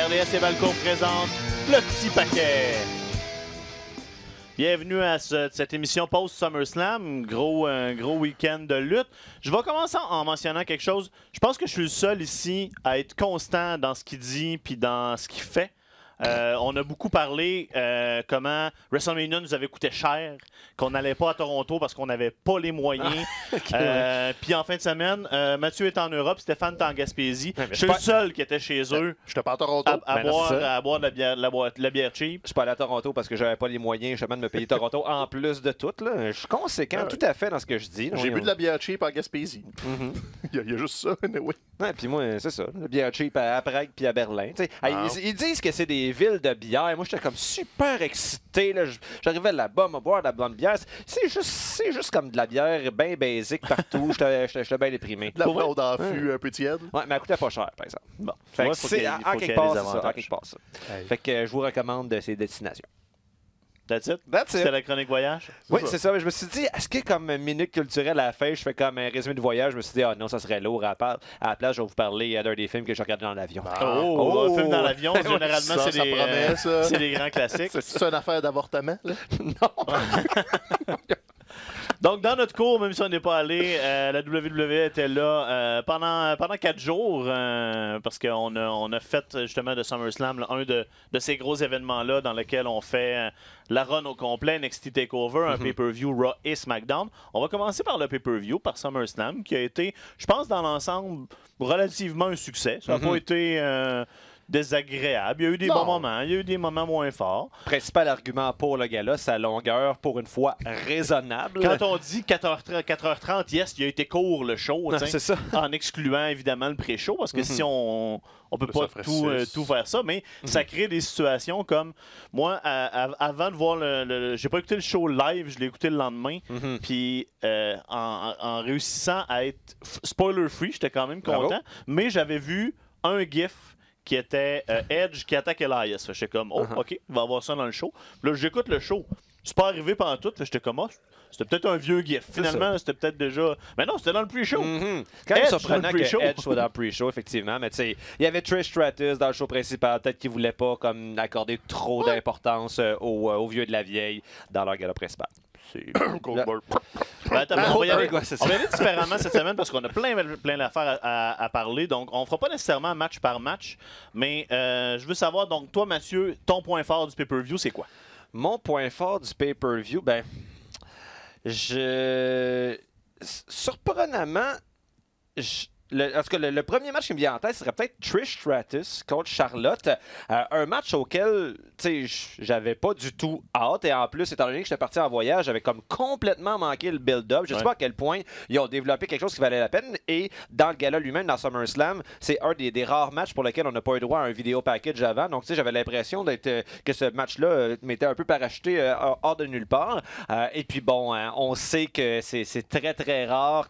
RDS et Valcourt présente le petit paquet. Bienvenue à cette émission post-SummerSlam, gros week-end de lutte. Je vais commencer en mentionnant quelque chose. Je pense que je suis le seul ici à être constant dans ce qu'il dit puis dans ce qu'il fait. On a beaucoup parlé comment WrestleMania nous avait coûté cher, qu'on n'allait pas à Toronto parce qu'on n'avait pas les moyens. Puis en fin de semaine, Mathieu est en Europe, Stéphane est en Gaspésie. Je suis le seul qui était chez eux Je n'étais pas à Toronto. à boire de la bière cheap. Je suis pas allé à Toronto parce que j'avais pas les moyens justement de me payer Toronto en plus de tout. Là. Je suis conséquent tout à fait dans ce que je dis. J'ai bu de la bière cheap en Gaspésie. Il y a juste ça, oui. Ouais, puis moi, c'est ça. La bière cheap à Prague puis à Berlin. Ils disent que c'est des villes de bière. Moi, j'étais comme super excité. J'arrivais là-bas, me boire de la blonde bière. C'est juste comme de la bière bien basique partout. J'étais bien déprimé. De la blonde en fût un peu tiède. Ouais, mais elle coûtait pas cher, par exemple. Bon. Fait Ouais, que c'est en quelque part, c'est ça. En quelque part, ça. Hey. Fait que je vous recommande ces destinations. That's it? That's C'était it. la chronique voyage? Oui, c'est ça. Mais je me suis dit, est-ce que comme minute culturelle à la fin, je fais comme un résumé de voyage? Je me suis dit, ah non, ça serait lourd. À la place, je vais vous parler d'un des films que j'ai regardé dans l'avion. Un film dans l'avion, généralement, Ça c'est promet, ça. c'est des grands classiques. C'est une affaire d'avortement, là? Donc, dans notre cours, même si on n'est pas allé, la WWE était là pendant 4 jours parce qu'on a fait justement de SummerSlam un de ces gros événements-là dans lequel on fait la run au complet, NXT TakeOver, un pay-per-view Raw et SmackDown. On va commencer par le pay-per-view, par SummerSlam, qui a été, je pense, dans l'ensemble, relativement un succès. Ça n'a pas été désagréable. Il y a eu des bons moments, il y a eu des moments moins forts. Principal argument pour le gala, sa longueur, pour une fois raisonnable. Quand on dit 4h30, yes, il a été court le show, c'est ça. en excluant évidemment le pré-show, parce que si on peut pas tout faire ça, mais ça crée des situations comme moi, avant de voir j'ai pas écouté le show live, je l'ai écouté le lendemain, puis en réussissant à être spoiler-free, j'étais quand même content, Bravo. mais j'avais vu un gif qui était Edge qui attaque Elias. J'étais comme, OK, on va avoir ça dans le show. Puis là, j'écoute le show. C'est pas arrivé pendant tout. J'étais comme, c'était peut-être un vieux gif. Finalement, c'était peut-être déjà... Mais non, c'était dans le pre-show. Quand même Edge surprenant dans le que pre-show. Edge soit dans le pre-show, effectivement. Mais tu sais, il y avait Trish Stratus dans le show principal. Peut-être qu'ils voulaient pas comme accorder trop d'importance aux vieux de la vieille dans leur gala principal. Goldberg. On va y aller c'est ça. différemment cette semaine parce qu'on a plein d'affaires à parler. Donc, on fera pas nécessairement match par match. Mais je veux savoir, donc, toi, Mathieu, ton point fort du pay-per-view, c'est quoi? Mon point fort du pay-per-view, ben, surprenamment, en tout cas, le premier match qui me vient en tête serait peut-être Trish Stratus contre Charlotte. Un match auquel j'avais pas du tout hâte. Et en plus, étant donné que j'étais parti en voyage, j'avais comme complètement manqué le build-up. Je sais pas à quel point ils ont développé quelque chose qui valait la peine. Et dans le gala lui-même, dans SummerSlam, c'est un des rares matchs pour lesquels on n'a pas eu droit à un vidéo package avant. Donc, j'avais l'impression que ce match-là m'était un peu parachuté hors de nulle part. Et puis, bon, on sait que c'est très, très rare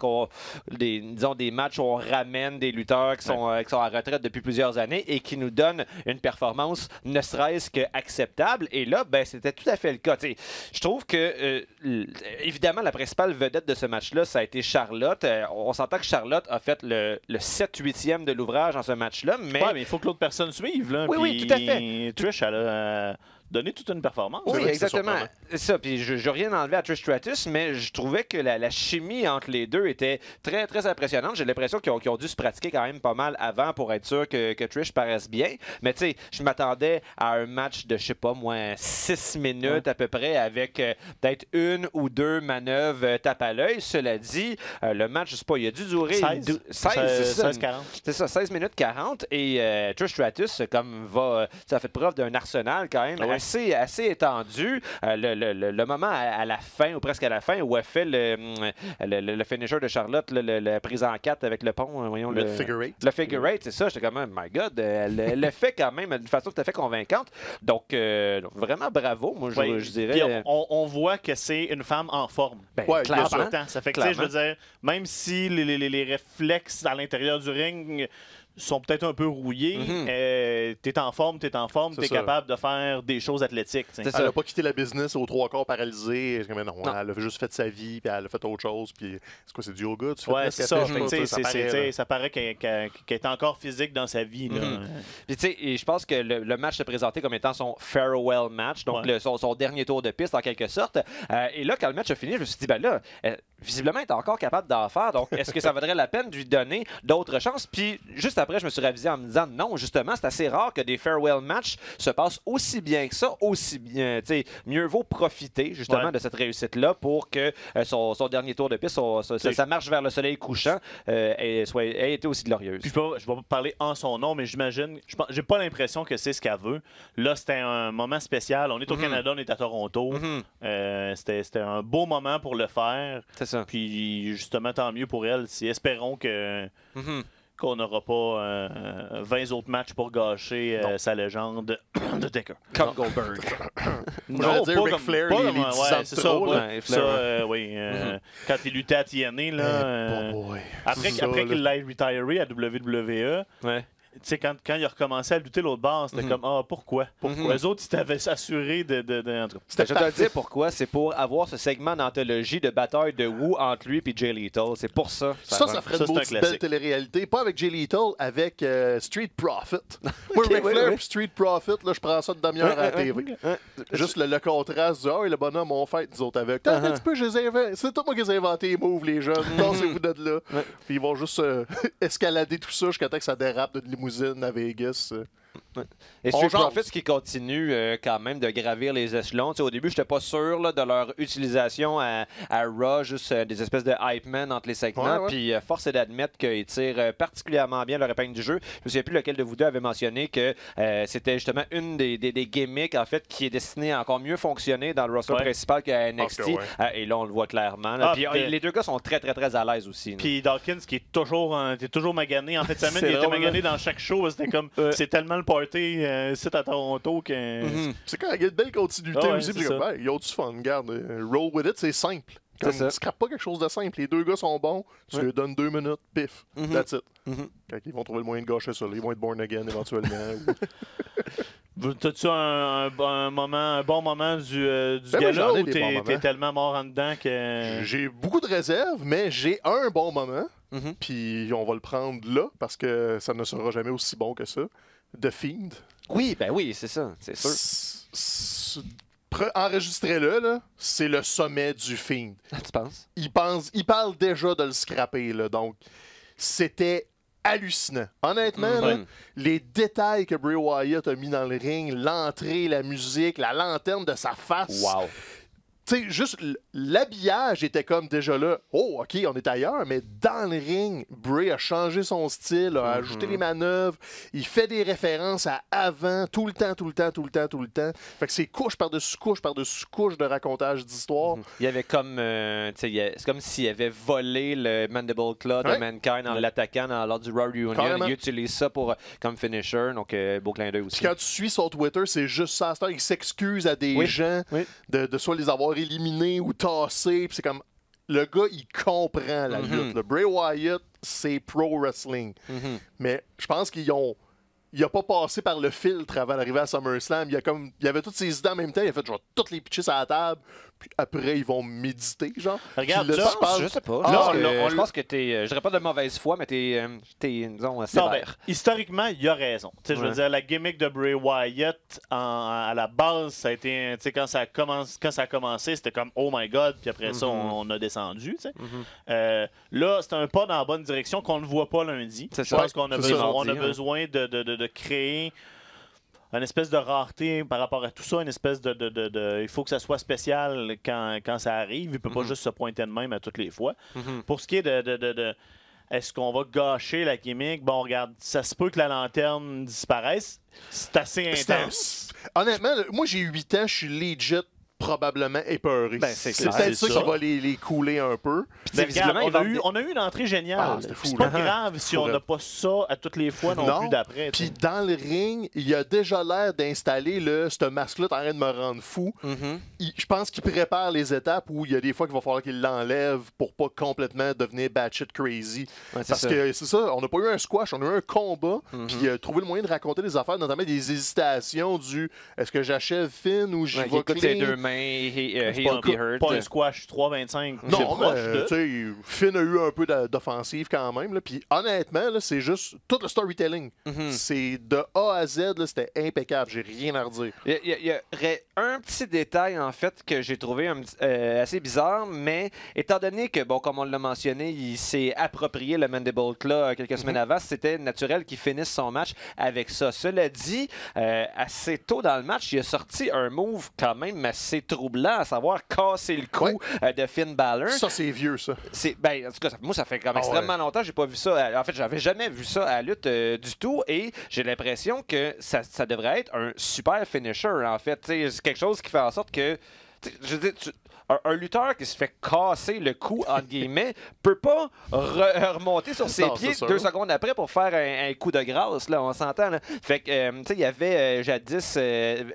disons, des matchs où on ramène des lutteurs qui sont à retraite depuis plusieurs années et qui nous donnent une performance ne serait-ce qu'acceptable. Et là, ben, c'était tout à fait le cas. Je trouve que, évidemment, la principale vedette de ce match-là, ça a été Charlotte. On s'entend que Charlotte a fait le 7/8e de l'ouvrage dans ce match-là, mais... Ouais, mais il faut que l'autre personne suive. Là, oui, tout à fait. Trish, elle a donné toute une performance. Oui, C'est exactement. surprenant. C'est ça. Puis je n'ai rien enlevé à Trish Stratus, mais je trouvais que la chimie entre les deux était très, très impressionnante. J'ai l'impression qu'ils ont dû se pratiquer quand même pas mal avant pour être sûr que Trish paraisse bien. Mais tu sais, je m'attendais à un match de, je sais pas, moins 6 minutes à peu près avec peut-être une ou deux manœuvres tape à l'œil. Cela dit, le match, je sais pas, il a dû durer 16, 16-40. C'est ça, 16 minutes 40. Et Trish Stratus, ça a fait preuve d'un arsenal quand même assez étendu. Le moment à la fin, ou presque à la fin, où elle fait le finisher de Charlotte, la prise en 4 avec le pont. Voyons, Le figure eight. Le figure eight, c'est ça. J'étais comme, my God, elle le fait quand même d'une façon tout à fait convaincante. Donc, vraiment bravo, moi, je dirais. Puis on voit que c'est une femme en forme. Ben, Ouais, clairement. Ça fait que, tu sais, je veux dire, même si les réflexes à l'intérieur du ring sont peut-être un peu rouillés. T'es en forme, t'es C'est t'es ça. capable de faire des choses athlétiques. t'sais. C'est Elle n'a pas quitté la business aux 3 quarts paralysée. Mais non, elle a juste fait sa vie, puis elle a fait autre chose. Puis c'est quoi, c'est du yoga? Du Ouais, fitness c'est qu'elle ça. fait? Fait que, Je sais pas, t'sais, ça paraît, là. ça paraît qu'elle est encore physique dans sa vie. Là. Puis tu sais, et je pense que le match s'est présenté comme étant son farewell match, donc son dernier tour de piste en quelque sorte. Et là, quand le match a fini, je me suis dit, ben là, visiblement, elle est encore capable d'en faire. Donc, est-ce que ça vaudrait la peine de lui donner d'autres chances? Puis juste après, je me suis ravisé en me disant, non, justement, c'est assez rare que des farewell matchs se passent aussi bien que ça, aussi bien. Tu sais, mieux vaut profiter justement de cette réussite-là pour que son dernier tour de piste, sa marche vers le soleil couchant, ait été aussi glorieuse. Puis je vais pas parler en son nom, mais j'imagine, j'ai pas l'impression que c'est ce qu'elle veut. Là, c'était un moment spécial. On est au Canada, on est à Toronto. C'était un beau moment pour le faire. C'est ça. Puis justement, tant mieux pour elle. Espérons qu'on n'aura pas 20 autres matchs pour gâcher sa légende de Taker. Comme Goldberg. J'allais dire Ric Flair, les 10 ans de c'est trop, ça. là. Ouais, Ça, oui. Quand il luttait à TNA, là, boy. après Ça, qu'il là. l'ait retiré à WWE, Ouais. tu sais, quand il a recommencé à lutter l'autre bord, c'était comme pourquoi? Eux autres, ils t'avaient assuré de en tout cas. Je vais te le dire pourquoi. C'est pour avoir ce segment d'anthologie de bataille de Wu entre lui et Jay Lethal. C'est pour ça. Ça ferait Ça, une c'est un maudite belle classique. télé-réalité. Pas avec Jay Lethal, avec Street Profit. Moi, Ric oui, Flair oui. et Street Profit, là, je prends ça de demi-heure à la TV. Juste le contraste du le bonhomme, on fait, nous autres avec. Un petit peu, c'est tout moi qui les ai inventé les moves, les jeunes. Tassez-vous de là. Puis ils vont juste escalader tout ça jusqu'à temps que ça dérape d'une limousine à Vegas. Et On Street jase. Profits qui continue quand même de gravir les échelons. Tu sais, au début, j'étais pas sûr là, de leur utilisation à Raw, juste des espèces de hype man entre les segments. Ouais. Puis force est d'admettre qu'ils tirent particulièrement bien leur épingle du jeu. Je me souviens plus lequel de vous deux avait mentionné que c'était justement une des gimmicks en fait qui est destinée à encore mieux fonctionner dans le roster principal qu'à NXT. Ok, Et là, on le voit clairement. Là. Puis puis, les deux gars sont très, très, très à l'aise aussi. là. Puis Dawkins qui est toujours magané. En fait, semaine, C'est il était drôle, magané dans chaque show. C'était comme c'est tellement le party ici à Toronto que. C'est quand il y a une belle continuité Ah ouais, aussi. c'est Puis comme, ça. ils ont du fun. Regarde, roll with it, c'est simple. Comme, ça. scrape pas quelque chose de simple. Les deux gars sont bons. Tu leur donnes 2 minutes, pif. That's it. Quand ils vont trouver le moyen de gâcher ça, là, ils vont être born again éventuellement. T'as-tu un bon moment du Ben moi, gala j'en ai ou des bons t'es moments. tellement mort en dedans que. J'ai beaucoup de réserves, mais j'ai un bon moment. Puis on va le prendre là, parce que ça ne sera jamais aussi bon que ça. The Fiend. Oui, ben oui, c'est ça, c'est sûr. Enregistrez-le, là, c'est le sommet du Fiend. Tu penses? Il parle déjà de le scraper, là, donc c'était hallucinant. Honnêtement, là, les détails que Bray Wyatt a mis dans le ring, l'entrée, la musique, la lanterne de sa face. Wow. Tu sais, juste l'habillage était comme déjà là. Oh, OK, on est ailleurs, mais dans le ring, Bray a changé son style, a ajouté les manœuvres, il fait des références à avant, tout le temps. Fait que c'est couche par-dessus couche par-dessus couche de racontage d'histoire. Il y avait comme. C'est comme s'il avait volé le Mandible Claw de Ouais. Mankind en l'attaquant lors du Raw Reunion. Carrément. Il utilise ça comme finisher, donc beau clin d'œil aussi. Puis quand tu suis son Twitter, c'est juste ça. Il s'excuse à des gens de soit les avoir éliminés ou tassés. Puis c'est comme. Le gars, il comprend la lutte. Le Bray Wyatt, c'est pro wrestling. Mais je pense qu'il a pas passé par le filtre avant d'arriver à SummerSlam. Il avait toutes ses idées en même temps. Il a fait genre toutes les pitcher sur la table. Puis après, ils vont méditer, genre. Regarde, Puis là, tu parles- Je sais pas. Ah, Je pense que t'es. Je dirais pas de mauvaise foi, mais t'es disons, Non, ben, sévère. historiquement, il a raison. Tu sais, je veux dire, la gimmick de Bray Wyatt, à la base, ça a été. Tu sais, quand ça a commencé, c'était comme oh my god, puis après ça, on a descendu. Tu sais. Là, c'est un pas dans la bonne direction qu'on ne voit pas lundi. C'est Je ça. pense qu'on a C'est ça. besoin, on a Mardi, besoin de créer une espèce de rareté par rapport à tout ça, une espèce de il faut que ça soit spécial quand ça arrive. Il peut pas juste se pointer de même à toutes les fois. Pour ce qui est de est-ce qu'on va gâcher la gimmick? Bon, regarde, ça se peut que la lanterne disparaisse. C'est assez intense. Honnêtement, moi, j'ai 8 ans, je suis legit probablement épeurés. Ben, c'est peut-être ça qui va les couler un peu. Ben, regarde, on a eu une entrée géniale. C'est pas grave si on n'a pas ça à toutes les fois non plus d'après. Puis dans le ring, il a déjà l'air d'installer ce masque-là est en train de me rendre fou. Je pense qu'il prépare les étapes où il y a des fois qu'il va falloir qu'il l'enlève pour pas complètement devenir batshit crazy. Parce que c'est ça, on n'a pas eu un squash, on a eu un combat. Puis il a trouvé le moyen de raconter des affaires, notamment des hésitations du est-ce que j'achève Finn ou j'y vais clean. Ses deux mains, he'll be hurt. Pas un squash 3-25. Non, mais Finn a eu un peu d'offensive quand même. Là. Puis honnêtement, là, c'est juste tout le storytelling. C'est de A à Z, là, c'était impeccable. J'ai rien à redire. Il y aurait un petit détail, en fait, que j'ai trouvé assez bizarre, mais étant donné que, bon, comme on l'a mentionné, il s'est approprié le Mandible Claw quelques semaines avant, c'était naturel qu'il finisse son match avec ça. Cela dit, assez tôt dans le match, il a sorti un move quand même assez troublant, à savoir casser le cou de Finn Balor. Ça, c'est vieux, ça. Ben, en tout cas, moi, ça fait quand même extrêmement longtemps que j'ai pas vu ça. En fait, j'avais jamais vu ça à la lutte du tout, et j'ai l'impression que ça devrait être un super finisher, en fait. C'est quelque chose qui fait en sorte que... Je veux dire, un lutteur qui se fait casser le cou, entre guillemets, peut pas remonter sur ses pieds 2 secondes après pour faire un coup de grâce, là, on s'entend. Là. Fait que, tu sais, il y avait jadis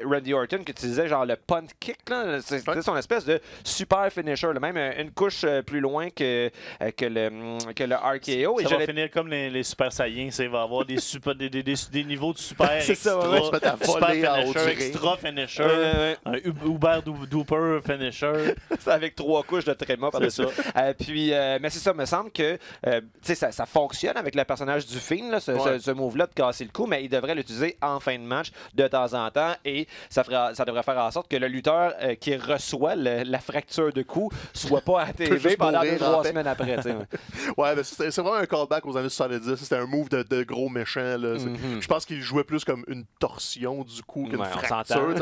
Randy Orton qui utilisait genre le punt kick, là. C'était son espèce de super finisher, là. Même une couche plus loin que le RKO. Ça va finir comme les Super Saiyans, il va avoir des niveaux de super extra, super finisher, extra finisher, un Uber Duper finisher. C'est avec 3 couches de tréma par-dessus. Mais c'est ça, me semble que ça fonctionne avec le personnage du film, là, ce move-là de casser le cou, mais il devrait l'utiliser en fin de match de temps en temps, et ça devrait faire en sorte que le lutteur qui reçoit la fracture de cou soit pas à TV pendant 2-3 semaines après. Ouais, c'est vraiment un callback aux années 70. C'était un move de gros méchant. Je pense qu'il jouait plus comme une torsion du cou qu'une fracture.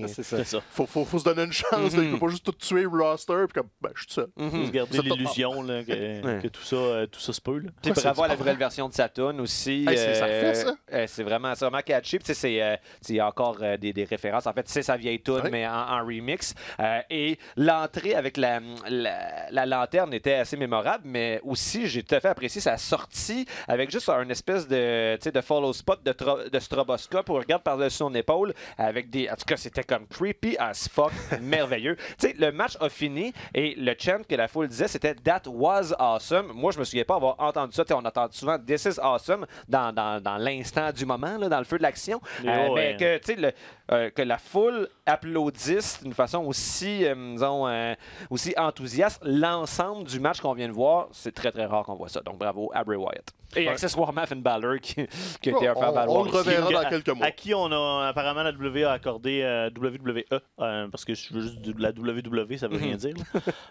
C'est ça. Faut se donner une chance. Il ne peut pas juste tout tuer roster puis comme je suis seul. Faut se garder l'illusion que tout ça se peut. Puis pour avoir la nouvelle version de Saturn aussi, c'est vraiment catchy. Il y a encore des références. En fait, c'est sa vieille tune, mais en remix. Et l'entrée avec la lanterne était assez mémorable, mais aussi, j'ai tout à fait apprécié sa sortie avec juste un espèce de follow spot de stroboscope où on regarde par-dessus son épaule avec des... En tout cas, c'était comme creepy as fuck, merveilleux. Le match a fini et le chant que la foule disait, c'était « That was awesome ». Moi, je me souviens pas avoir entendu ça. On entend souvent « This is awesome » dans l'instant du moment, là, dans le feu de l'action. Mais que la foule applaudisse d'une façon aussi, aussi enthousiaste l'ensemble du match qu'on vient de voir, c'est très, très rare qu'on voit ça. Donc, bravo à Bray Wyatt. Et accessoirement, Finn Balor qui était un fan On le reverra dans quelques mois. À qui on a apparemment la WWE a accordé WWE, parce que je veux juste de la WWE, ça veut rien dire.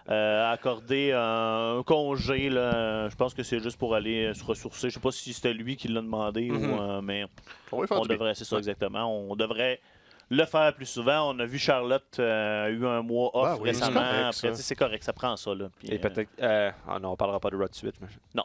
Accordé un congé, là, je pense que c'est juste pour aller se ressourcer. Je sais pas si c'était lui qui l'a demandé, mais on devrait, c'est ça exactement. On devrait le faire plus souvent. On a vu Charlotte a eu un mois off récemment. Après, c'est correct, ça prend ça. Là. Puis, et peut-être... non, on parlera pas de Raw de suite. Mais... Non,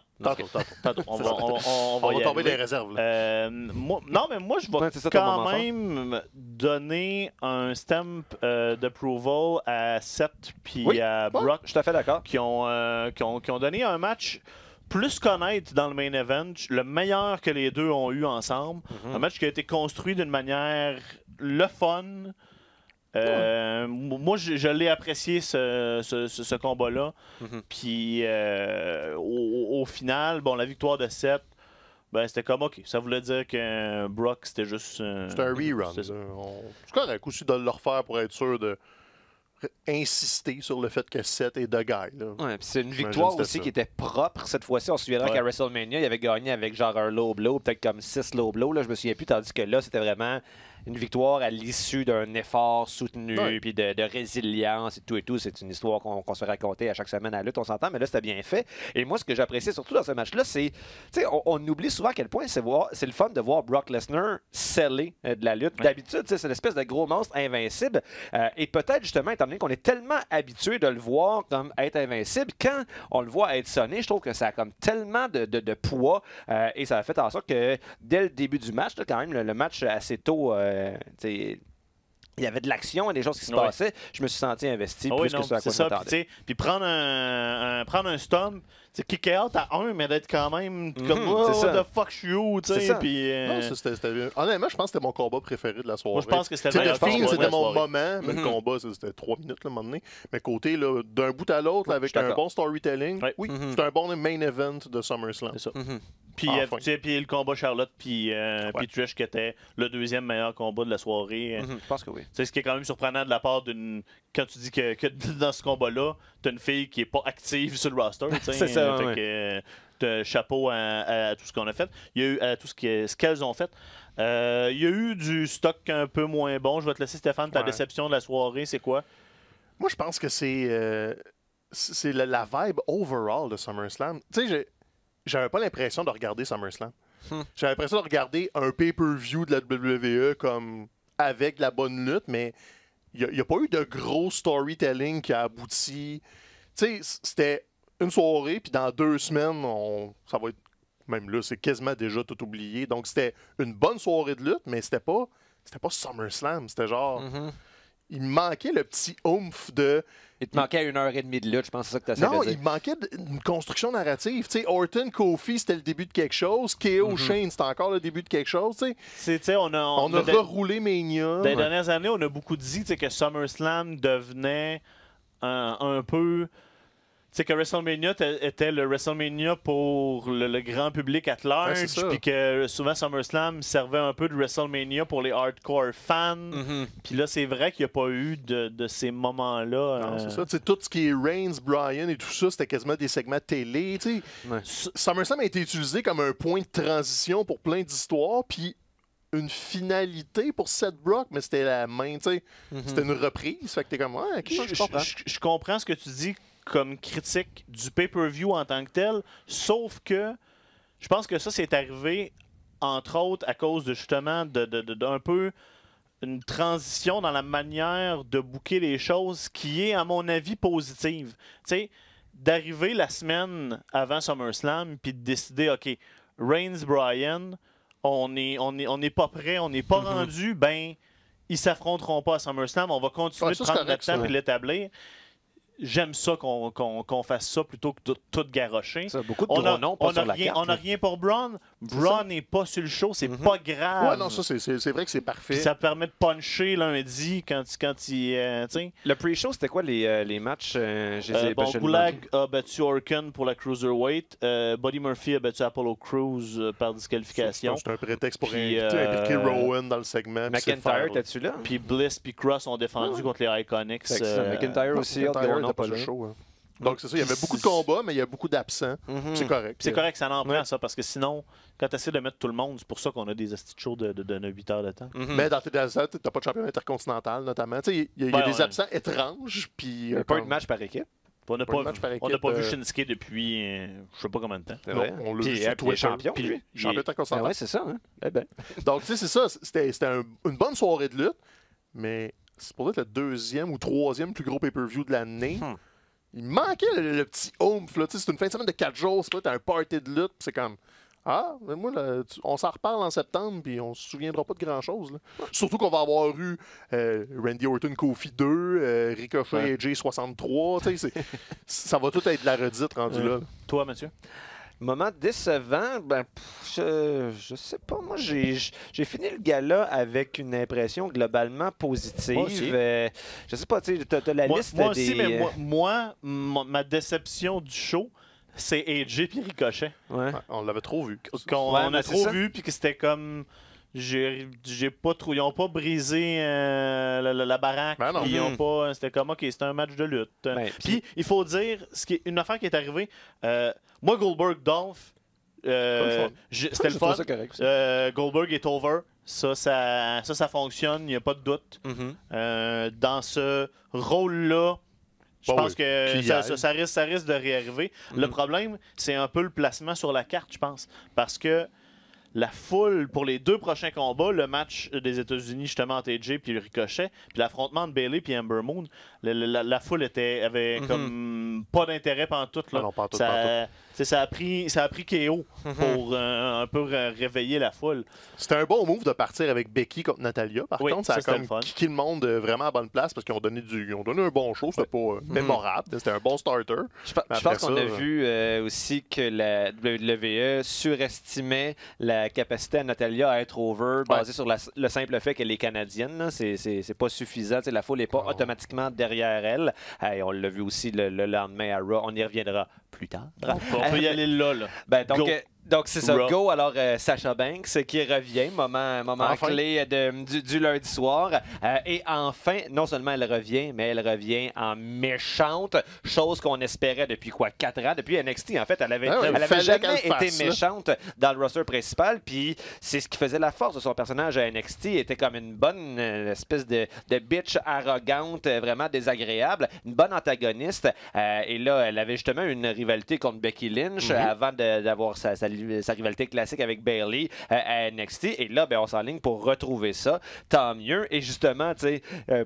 tantôt. On va tomber dans les réserves. Non, mais moi, je vais quand même donner un stamp d'approval à Seth puis à Brock. Je suis tout à fait d'accord. Qui ont donné un match plus connaître dans le main event, le meilleur que les deux ont eu ensemble. Un match qui a été construit d'une manière le fun. Moi, je l'ai apprécié, ce combat-là. Puis, au final, la victoire de Seth, c'était comme, OK, ça voulait dire que Brock, c'était juste... c'était un rerun. C'est correct aussi de le refaire pour être sûr de insister sur le fait que Seth est the guy. C'est une victoire aussi qui était propre cette fois-ci. On se souviendra qu'à WrestleMania, il avait gagné avec genre un low blow, peut-être comme 6 low blows. Là, je me souviens plus, tandis que là, c'était vraiment une victoire à l'issue d'un effort soutenu, puis de résilience et tout. C'est une histoire qu'on se fait raconter à chaque semaine à la lutte, on s'entend, mais là, c'était bien fait. Et moi, ce que j'apprécie surtout dans ce match-là, c'est, on oublie souvent à quel point c'est le fun de voir Brock Lesnar sceller de la lutte. D'habitude, c'est l'espèce de gros monstre invincible. Et peut-être, justement, étant donné qu'on est tellement habitué de le voir comme être invincible, quand on le voit être sonné, je trouve que ça a comme tellement de poids. Et ça a fait en sorte que, dès le début du match, là, quand même, le match assez tôt... il y avait de l'action et des choses qui se passaient, je me suis senti investi plus que ce à quoi je m'attendais. Puis prendre un stomp, kick out à 1, mais d'être quand même comme what the fuck je suis où, tu sais. Honnêtement, je pense que c'était mon combat préféré de la soirée. Moi, je pense que c'était le film, c'était mon moment, mais le combat, c'était 3 minutes, là, un moment donné. Mais côté, là, d'un bout à l'autre, avec un bon storytelling, c'était un bon main event de SummerSlam. C'est ça. Puis le combat Charlotte puis Trish qui était le deuxième meilleur combat de la soirée. Je pense que oui. C'est ce qui est quand même surprenant de la part d'une... Quand tu dis que dans ce combat-là, t'as une fille qui est pas active sur le roster. C'est ça, chapeau à tout ce qu'on a fait. Il y a eu à tout ce qu'elles ont fait. Il y a eu du stock un peu moins bon. Je vais te laisser, Stéphane, ta déception de la soirée, c'est quoi? Moi, je pense que c'est la vibe overall de SummerSlam. Tu sais, j'avais pas l'impression de regarder SummerSlam. J'avais l'impression de regarder un pay-per-view de la WWE comme avec de la bonne lutte, mais il n'y a pas eu de gros storytelling qui a abouti. Tu sais, c'était une soirée, puis dans 2 semaines, ça va être... Même là, c'est quasiment déjà tout oublié. Donc, c'était une bonne soirée de lutte, mais c'était pas SummerSlam. C'était genre... Il me manquait le petit oomph de... Il te manquait 1h30 de lutte, je pense que c'est ça que tu as essayé de dire. Non, il manquait une construction narrative. Tu sais, Orton, Kofi, c'était le début de quelque chose. KO, Shane, c'était encore le début de quelque chose. Tu sais, on a reroulé Mania. Dans les dernières années, on a beaucoup dit que SummerSlam devenait un peu... C'est que WrestleMania était le WrestleMania pour le grand public at large, puis que souvent SummerSlam servait un peu de WrestleMania pour les hardcore fans. Puis là, c'est vrai qu'il n'y a pas eu de ces moments-là. Non, c'est ça. T'sais, tout ce qui est Reigns, Bryan et tout ça, c'était quasiment des segments télé. SummerSlam a été utilisé comme un point de transition pour plein d'histoires, puis une finalité pour Seth Brock, mais c'était la main, tu sais. C'était une reprise. Fait que t'es comme, ouais, je comprends. Je comprends ce que tu dis comme critique du pay-per-view en tant que tel, sauf que je pense que ça, c'est arrivé, entre autres, à cause de justement d'un peu une transition dans la manière de booker les choses qui est, à mon avis, positive. Tu sais, d'arriver la semaine avant SummerSlam puis de décider, OK, Reigns, Bryan, on n'est pas prêt, on n'est pas rendu, ben, ils s'affronteront pas à SummerSlam, on va continuer de prendre notre temps et l'établir. J'aime ça qu'on fasse ça plutôt que de tout garrocher. Beaucoup de gros noms pas sur la carte. On n'a rien pour Braun. Braun n'est pas sur le show, c'est pas grave. Ouais, non, ça, c'est vrai que c'est parfait. Puis ça permet de puncher lundi quand il... le pre-show, c'était quoi les matchs? Goulag a battu Orkin pour la Cruiserweight. Buddy Murphy a battu Apollo Crews par disqualification. C'est un prétexte pour impliquer Rowan dans le segment. McIntyre, t'es-tu là? Puis Bliss puis Cross ont défendu contre les Iconics. McIntyre aussi, pas le show. Donc, c'est ça. Il y avait beaucoup de combats, mais il y a beaucoup d'absents. C'est correct. C'est correct, ça en prend, ça, parce que sinon, quand tu essaies de mettre tout le monde, c'est pour ça qu'on a des astuces shows de 8 heures de temps. Mais dans tes absents, tu n'as pas de championnat intercontinental, notamment. Il y a des absents étranges. Il n'y a pas eu de match par équipe. On n'a pas vu Shinsuke depuis je sais pas combien de temps. On l'a vu sur Twitter. Champion intercontinental. Ouais, c'est ça. Donc, tu sais, c'est ça. C'était une bonne soirée de lutte, mais c'est pour être le 2e ou 3e plus gros pay-per-view de l'année. Il manquait le petit oomph. C'est une fin de semaine de 4 jours. C'est pas un party de lutte. C'est comme... mais moi, on s'en reparle en septembre, puis on se souviendra pas de grand-chose. Surtout qu'on va avoir eu Randy Orton Kofi 2, Ricochet AJ 63. Ça va tout être de la redite rendu là. Toi, Mathieu? Moment décevant, je sais pas. Moi, j'ai fini le gala avec une impression globalement positive. Je sais pas, tu as la liste moi des... aussi, mais ma déception du show, c'est AJ puis Ricochet. On l'avait trop vu. On a trop vu, puis que c'était comme... J'ai pas trop. Ils n'ont pas brisé la baraque. C'était comme OK, c'était un match de lutte. Puis il faut dire, une affaire qui est arrivée. Moi, Goldberg, Dolph, c'était le fun. Goldberg est over. Ça fonctionne, il n'y a pas de doute. Dans ce rôle-là, je pense que ça risque de réarriver. Le problème, c'est un peu le placement sur la carte, je pense. Parce que la foule pour les 2 prochains combats, le match des États-Unis justement entre AJ puis Ricochet, puis l'affrontement de Bayley puis Ember Moon, la foule avait comme pas d'intérêt pendant tout. Là. Non, pas tout, ça a pris KO pour un peu réveiller la foule. C'était un bon move de partir avec Becky contre Natalia. Par contre, ça a comme kické le monde vraiment à bonne place parce qu'ils ont donné un bon show. C'était pas mémorable. C'était un bon starter. Je pense qu'on a vu aussi que la WWE surestimait la capacité à Natalia à être over basée sur le simple fait qu'elle est canadienne. C'est pas suffisant. T'sais, la foule n'est pas automatiquement derrière elle. Et on l'a vu aussi le lendemain à Raw. On y reviendra plus tard. On peut y aller là. Ben, donc c'est ça. Go, alors Sasha Banks qui revient, moment clé du lundi soir. Et enfin, non seulement elle revient, mais elle revient en méchante, chose qu'on espérait depuis 4 ans, depuis NXT. En fait, elle avait jamais été méchante dans le roster principal, puis c'est ce qui faisait la force de son personnage à NXT. Elle était comme une bonne espèce de bitch arrogante, vraiment désagréable, une bonne antagoniste. Et là, elle avait justement une rivalité contre Becky Lynch avant d'avoir sa rivalité classique avec Bayley à NXT. Et là, on s'enligne pour retrouver ça. Tant mieux. Et justement,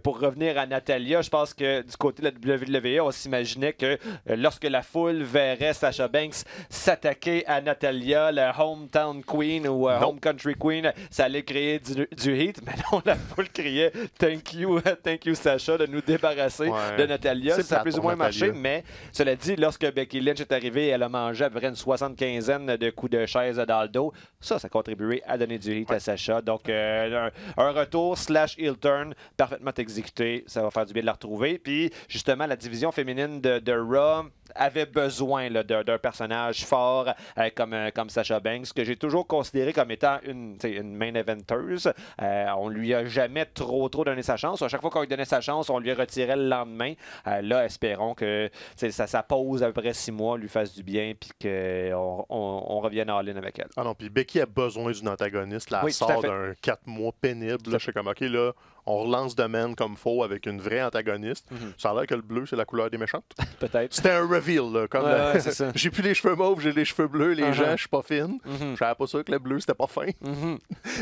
pour revenir à Natalia, je pense que du côté de la WWE, on s'imaginait que lorsque la foule verrait Sasha Banks s'attaquer à Natalia, la hometown queen ou home country queen, ça allait créer du heat. Mais non, la foule criait « Thank you Sasha, de nous débarrasser de Natalia ». Ça a plus ou moins marché, mais cela dit, lorsque Becky Lynch est arrivée, elle a mangé à peu près une 75aine de coups de chaise dans le dos. Ça a contribué à donner du hit à Sasha. Donc, un retour / heel turn parfaitement exécuté. Ça va faire du bien de la retrouver. Puis, justement, la division féminine de Raw avait besoin d'un personnage fort comme Sasha Banks, que j'ai toujours considéré comme étant une main eventeuse. On lui a jamais trop donné sa chance. À chaque fois qu'on lui donnait sa chance, on lui retirait le lendemain. Là, espérons que sa pause à peu près 6 mois lui fasse du bien puis qu'on revienne en ligne avec elle. Ah non, puis Becky a besoin d'une antagoniste. Là, elle sort d'un 4 mois pénible. Là, je suis comme, OK, là, on relance de domaine comme faut avec une vraie antagoniste. Ça a l'air que le bleu, c'est la couleur des méchantes. Peut-être. C'était un reveal. Là, comme j'ai plus les cheveux mauves, j'ai les cheveux bleus. Les gens, je suis pas fine. Je savais pas ça que le bleu, c'était pas fin.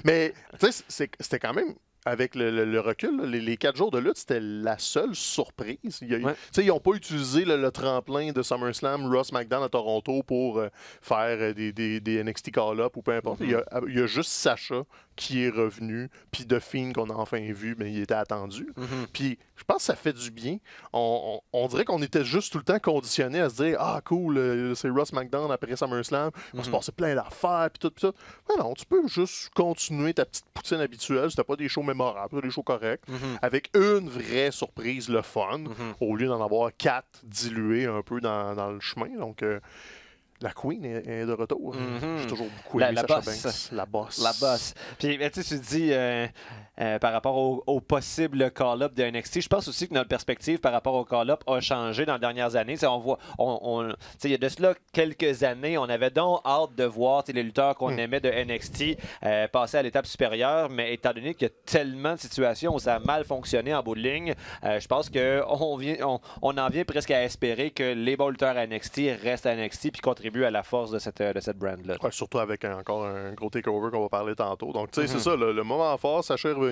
Mais, tu sais, c'était quand même... Avec le recul, là, les 4 jours de lutte, c'était la seule surprise. Ils n'ont pas utilisé le tremplin de SummerSlam, Ross McDonald à Toronto pour faire des NXT call-up ou peu importe. Il y a juste Sasha qui est revenu, puis The Fiend qu'on a enfin vu, mais il était attendu. Puis je pense que ça fait du bien. On dirait qu'on était juste tout le temps conditionné à se dire « Ah, cool, c'est Ross McDonald après SummerSlam, il va se passer plein d'affaires, puis tout, puis tout. » Mais non, tu peux juste continuer ta petite poutine habituelle, c'était pas des shows mémorables, des shows corrects, avec une vraie surprise, le fun, au lieu d'en avoir 4 dilués un peu dans le chemin. Donc, la Queen est de retour. J'ai toujours beaucoup aimé Sasha Banks. La boss. La boss. Puis, tu dis, par rapport au possible call-up de NXT, je pense aussi que notre perspective par rapport au call-up a changé dans les dernières années. On voit, il y a de cela quelques années, on avait donc hâte de voir les lutteurs qu'on aimait de NXT passer à l'étape supérieure, mais étant donné qu'il y a tellement de situations où ça a mal fonctionné en bout de ligne, je pense qu'on en vient presque à espérer que les bons lutteurs à NXT restent à NXT puis contribuent à la force de cette brand-là. Ouais, surtout avec encore un gros takeover qu'on va parler tantôt. Donc, tu sais, c'est ça, le moment fort, Sasha est revenu.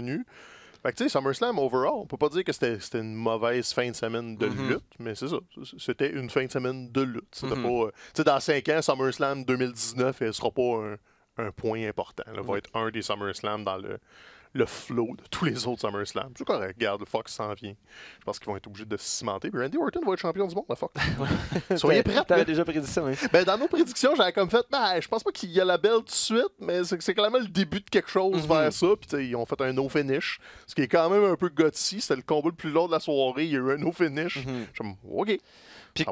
Fait que, tu sais, SummerSlam, overall, on peut pas dire que c'était une mauvaise fin de semaine de lutte, mais c'est ça. C'était une fin de semaine de lutte. C'était pas... Tu sais, dans 5 ans, SummerSlam 2019, elle sera pas un point important. Elle va être un des SummerSlam dans le flow de tous les autres SummerSlam. C'est correct. Regarde, le Fox s'en vient. Je pense qu'ils vont être obligés de se cimenter. Puis Randy Orton va être champion du monde, le Fox. Soyez prêts. T'avais déjà prédit ça, oui. Ben, dans nos prédictions, j'avais comme fait, je pense pas qu'il y a la belle tout de suite, mais c'est clairement le début de quelque chose vers ça. Puis ils ont fait un no finish, ce qui est quand même un peu gutsy. C'était le combat le plus long de la soirée. Il y a eu un no finish. Je suis comme, OK. Puis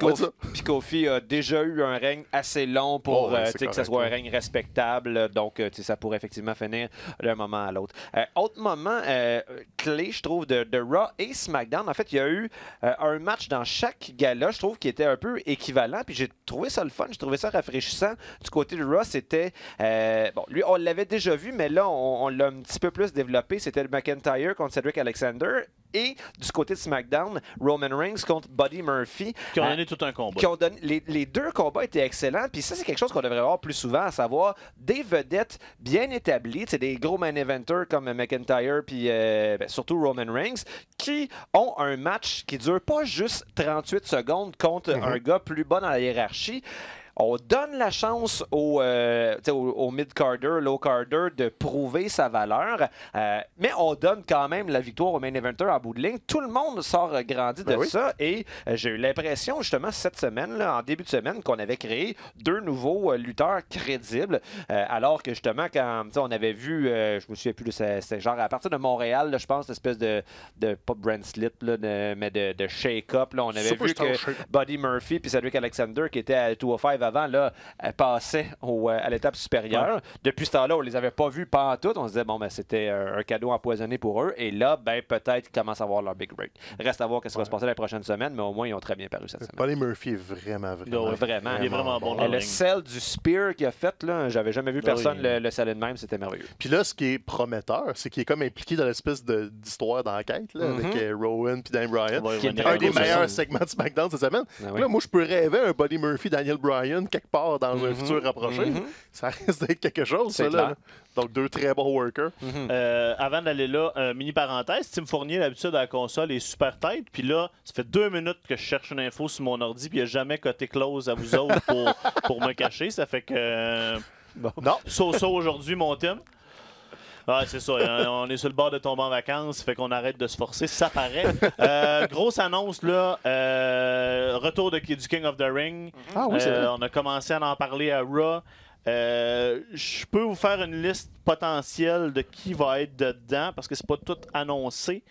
Kofi a déjà eu un règne assez long pour que ça soit un règne respectable. Donc, ça pourrait effectivement finir d'un moment à l'autre. Autre moment clé, je trouve, de Raw et SmackDown. En fait, il y a eu un match dans chaque gala, je trouve, qui était un peu équivalent. Puis j'ai trouvé ça le fun, j'ai trouvé ça rafraîchissant. Du côté de Raw, c'était... lui, on l'avait déjà vu, mais là, on l'a un petit peu plus développé. C'était le McIntyre contre Cedric Alexander. Et du côté de SmackDown, Roman Reigns contre Buddy Murphy. Qui ont donné tout un combat. Qui ont donné, les deux combats étaient excellents. Puis ça, c'est quelque chose qu'on devrait voir plus souvent, à savoir des vedettes bien établies, des gros main eventers comme McIntyre, puis surtout Roman Reigns, qui ont un match qui dure pas juste 38 secondes contre un gars plus bas dans la hiérarchie. On donne la chance au mid-carder, low-carder de prouver sa valeur, mais on donne quand même la victoire au main eventer en bout de ligne. Tout le monde sort grandi de ça et j'ai eu l'impression justement cette semaine, là, en début de semaine, qu'on avait créé deux nouveaux lutteurs crédibles, alors que justement quand on avait vu, je me souviens plus de c'était genre à partir de Montréal, là, je pense, l'espèce de pas de brand slip, là, mais de shake-up, là, on avait vu que Buddy Murphy puis Cedric Alexander qui était à 205 avant, là, passaient à l'étape supérieure. Depuis ce temps-là, on les avait pas vus pantoute. On se disait, bon, ben, c'était un cadeau empoisonné pour eux. Et là, ben, peut-être qu'ils commencent à avoir leur big break. Reste à voir ce qui va se passer la prochaine semaine, mais au moins, ils ont très bien paru cette semaine. Buddy Murphy est vraiment Il est vraiment bon. Le sell du spear qu'il a fait, là, j'avais jamais vu personne le seller de même. C'était merveilleux. Puis là, ce qui est prometteur, c'est qu'il est comme impliqué dans l'espèce d'histoire d'enquête là, avec Rowan puis Dan Bryan. Qui est un des meilleurs segments de SmackDown cette semaine. Là, moi, je peux rêver un Buddy Murphy, Daniel Bryan, quelque part dans un futur rapproché. Ça risque d'être quelque chose, ça, là. Donc, deux très bons workers. Avant d'aller là, mini parenthèse, Tim Fournier, d'habitude à la console, est super tête. Puis là, ça fait 2 minutes que je cherche une info sur mon ordi, puis il n'a jamais coté close à vous autres pour me cacher. Ça fait que... Non. So aujourd'hui, mon Tim. Ah, c'est ça. On est sur le bord de tomber en vacances, fait qu'on arrête de se forcer. Ça paraît. Grosse annonce, là. Retour du King of the Ring. Ah oui, c'est vrai. On a commencé à en parler à Raw. Je peux vous faire une liste potentielle de qui va être dedans parce que c'est pas tout annoncé.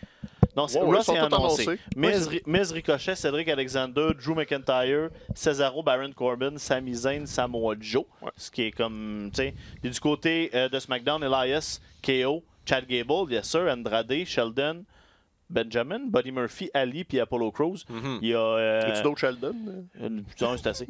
Non, Raw, c'est annoncé. Miz, Ricochet, Cedric Alexander, Drew McIntyre, Cesaro, Baron Corbin, Sami Zayn, Samoa Joe. Ce qui est comme, tu sais. Puis du côté de SmackDown, Elias, KO, Chad Gable, yes sir, Andrade, Sheldon, Benjamin, Buddy Murphy, Ali puis Apollo Crews. Il y a... As-tu d'autres Sheldon? Non, c'est assez.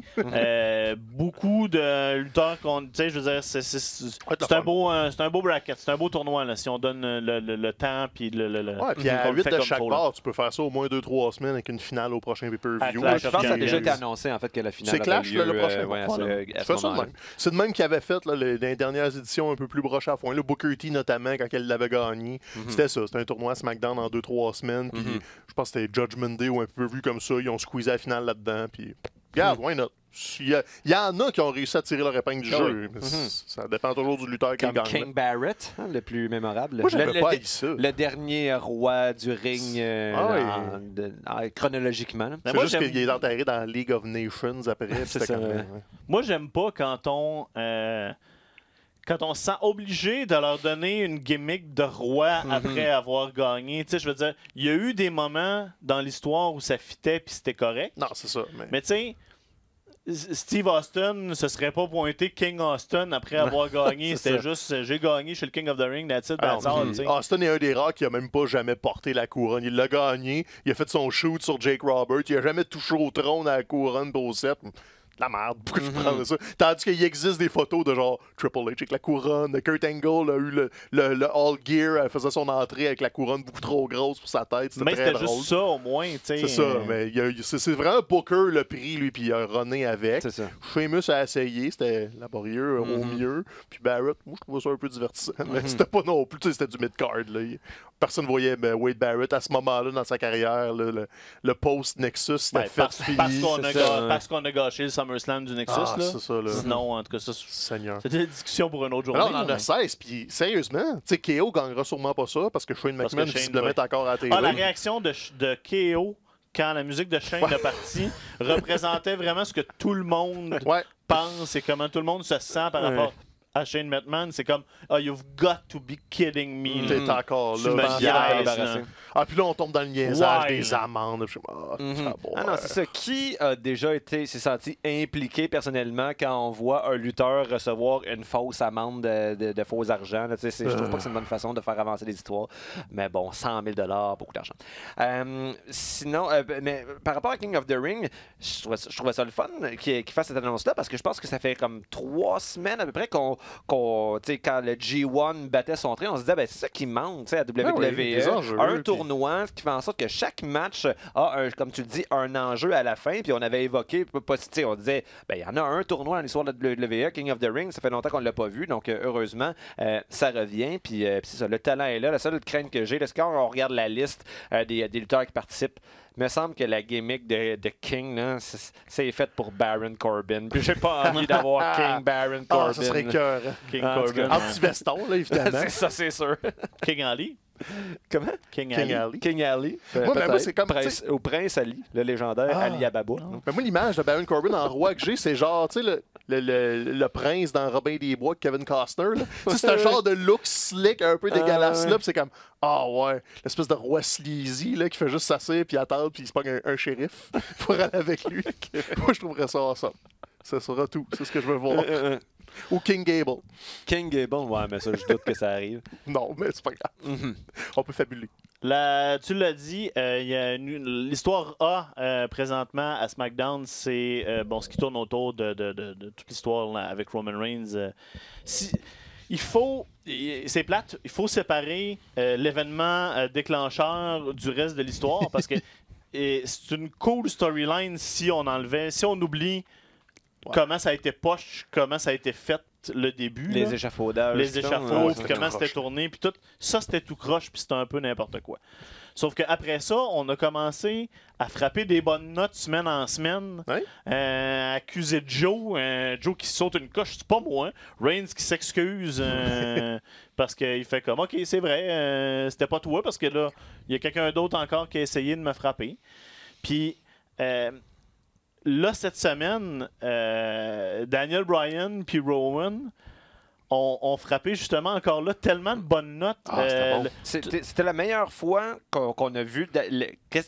Beaucoup de lutteurs qu'on... Tu sais, je veux dire, c'est un beau bracket. C'est un beau tournoi, là, si on donne le temps puis le ouais, puis à 8 de chaque part, tu peux faire ça au moins 2-3 semaines avec une finale au prochain pay-per-view. Je pense que ça a déjà été annoncé, en fait, que la finale c'est Clash, lieu, le prochain. C'est de même qu'il avait fait là, les dernières éditions un peu plus brochées à fond. Là, Booker T, notamment, quand elle l'avait gagné. C'était ça. C'était un tournoi SmackDown en 2-3 semaines. Puis je pense que c'était Judgment Day ou un peu vu comme ça. Ils ont squeezé la finale là-dedans. Puis regarde, why not? Il y en a qui ont réussi à tirer leur épingle du jeu. Ça dépend toujours du lutteur qui gagne. King Barrett, le plus mémorable. Moi, j'avais pas dit ça. Le dernier roi du ring chronologiquement. C'est juste qu'il est enterré dans League of Nations après. C'est ça. Moi, j'aime pas quand on se sent obligé de leur donner une gimmick de roi après avoir gagné. Tu sais, je veux dire, il y a eu des moments dans l'histoire où ça fitait puis c'était correct. Non, c'est ça. Mais tu sais, Steve Austin ne se serait pas pointé King Austin après avoir gagné. C'était juste, j'ai gagné, je suis le King of the Ring, that's it, that's all. Austin est un des rares qui a même pas jamais porté la couronne. Il l'a gagné, il a fait son shoot sur Jake Roberts, il a jamais touché au trône à la couronne pour 7. La merde, pourquoi je prendrais ça? Tandis qu'il existe des photos de genre Triple H avec la couronne, Kurt Angle a eu le All Gear, elle faisait son entrée avec la couronne beaucoup trop grosse pour sa tête. C'était très drôle. Juste ça au moins, tu sais. C'est ça, mais c'est vraiment Booker le prix, lui, puis il a runné avec. C'est ça. Sheamus a essayé, c'était laborieux au mieux. Puis Barrett, moi je trouvais ça un peu divertissant, mais c'était pas non plus, c'était du mid-card. Personne ne voyait Wade Barrett à ce moment-là dans sa carrière. Le post-Nexus, c'était fini. Parce qu'on a gâché le SummerSlam du Nexus. Là. C'est ça, là. Sinon, en tout cas, Seigneur. C'était une discussion pour une autre journée. Non, on en a 16. Puis, sérieusement, tu sais, KO gagnera sûrement pas ça parce que Shane McMahon, visiblement, est encore à la télé. La réaction de KO quand la musique de Shane est partie représentait vraiment ce que tout le monde pense et comment tout le monde se sent par rapport à Shane McMahon. C'est comme, you've got to be kidding me. T'es encore là. Puis là, on tombe dans le niaisage des amendes. Non, c'est ça. Qui a déjà s'est senti impliqué personnellement quand on voit un lutteur recevoir une fausse amende de faux argent? Je trouve pas que c'est une bonne façon de faire avancer les histoires. Mais bon, 100 000 $, beaucoup d'argent. Sinon, mais par rapport à King of the Ring, je trouvais ça le fun qu'il fasse cette annonce-là parce que je pense que ça fait comme 3 semaines à peu près qu'on quand le G1 battait son train, on se disait, ben, c'est ça qui manque à WWE. Un tournoi qui fait en sorte que chaque match a, comme tu le dis, un enjeu à la fin. Puis on avait évoqué, on disait, ben, il y en a un tournoi dans l'histoire de la WWE, King of the Ring, ça fait longtemps qu'on ne l'a pas vu. Donc, heureusement, ça revient. Puis c'est ça, le talent est là. La seule crainte que j'ai, quand on regarde la liste des lutteurs qui participent, il me semble que la gimmick de King, c'est fait pour Baron Corbin. Puis j'ai pas envie d'avoir King Baron Corbin. Ça serait cœur. King Corbin. En petit veston, là, évidemment. C'est ça, c'est sûr. King Ali. Comment? King Ali. King Ali. Moi, c'est comme au Prince Ali, le légendaire Ali Ababa. Mais moi, l'image de Baron Corbin en roi que j'ai, c'est genre, tu sais, le prince dans Robin des Bois, Kevin Costner. C'est un genre de look slick, un peu dégueulasse là. Puis c'est comme, ouais, l'espèce de roi sleazy là, qui fait juste s'asseoir puis attendre, puis il se pogne un shérif pour aller avec lui. Moi, je trouverais ça awesome. Ça sera tout. C'est ce que je veux voir. Ou King Gable. King Gable, ouais, mais ça, je doute que ça arrive. Non, mais c'est pas grave. On peut fabuler. Tu l'as dit, l'histoire A présentement à SmackDown, c'est ce qui tourne autour de toute l'histoire là, avec Roman Reigns. C'est plate, il faut séparer l'événement déclencheur du reste de l'histoire parce que c'est une cool storyline si on oublie comment ça a été poche, comment ça a été fait le début. Les échafaudages. Les échafauds, puis comment c'était tourné, puis tout. Ça, c'était tout croche, puis c'était un peu n'importe quoi. Sauf qu'après ça, on a commencé à frapper des bonnes notes semaine en semaine, accuser Joe, Joe qui saute une coche, c'est pas moi, Reigns qui s'excuse parce qu'il fait comme, OK, c'est vrai, c'était pas toi, parce que là, il y a quelqu'un d'autre encore qui a essayé de me frapper. Puis... là, cette semaine, Daniel Bryan puis Rowan ont frappé justement encore là tellement de bonnes notes. C'était la meilleure fois qu'on a vu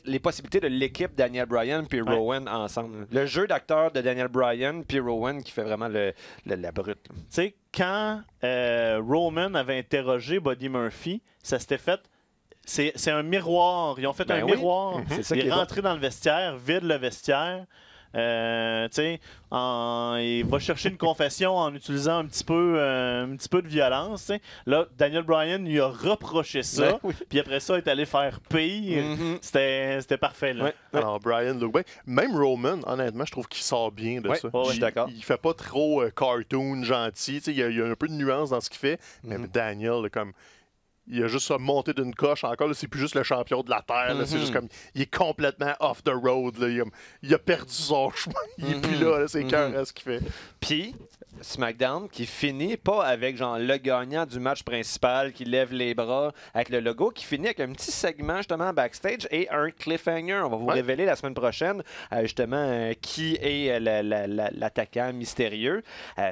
les possibilités de l'équipe Daniel Bryan puis Rowan ensemble. Le jeu d'acteur de Daniel Bryan puis Rowan qui fait vraiment la brute. Tu sais, quand Roman avait interrogé Buddy Murphy, ça s'était fait... C'est un miroir. Ils ont fait un miroir. Il est rentré dans le vestiaire, vide le vestiaire. Il va chercher une confession en utilisant un petit peu de violence. T'sais. Là, Daniel Bryan lui a reproché ça. Puis après ça, il est allé faire pire. C'était parfait. Là. Alors, Bryan look bien. Même Roman, honnêtement, je trouve qu'il sort bien de ça. Je suis d'accord. Il fait pas trop cartoon gentil. Il y a un peu de nuance dans ce qu'il fait. Mais Daniel, là, comme... Il a juste monté d'une coche encore. C'est plus juste le champion de la Terre. C'est juste comme... Il est complètement off the road. Là. Il a perdu son chemin. Il est plus là. C'est cœur ce qu'il fait. Puis, SmackDown qui finit pas avec genre le gagnant du match principal qui lève les bras avec le logo, qui finit avec un petit segment justement backstage et un cliffhanger. On va vous révéler la semaine prochaine justement qui est l'attaquant mystérieux.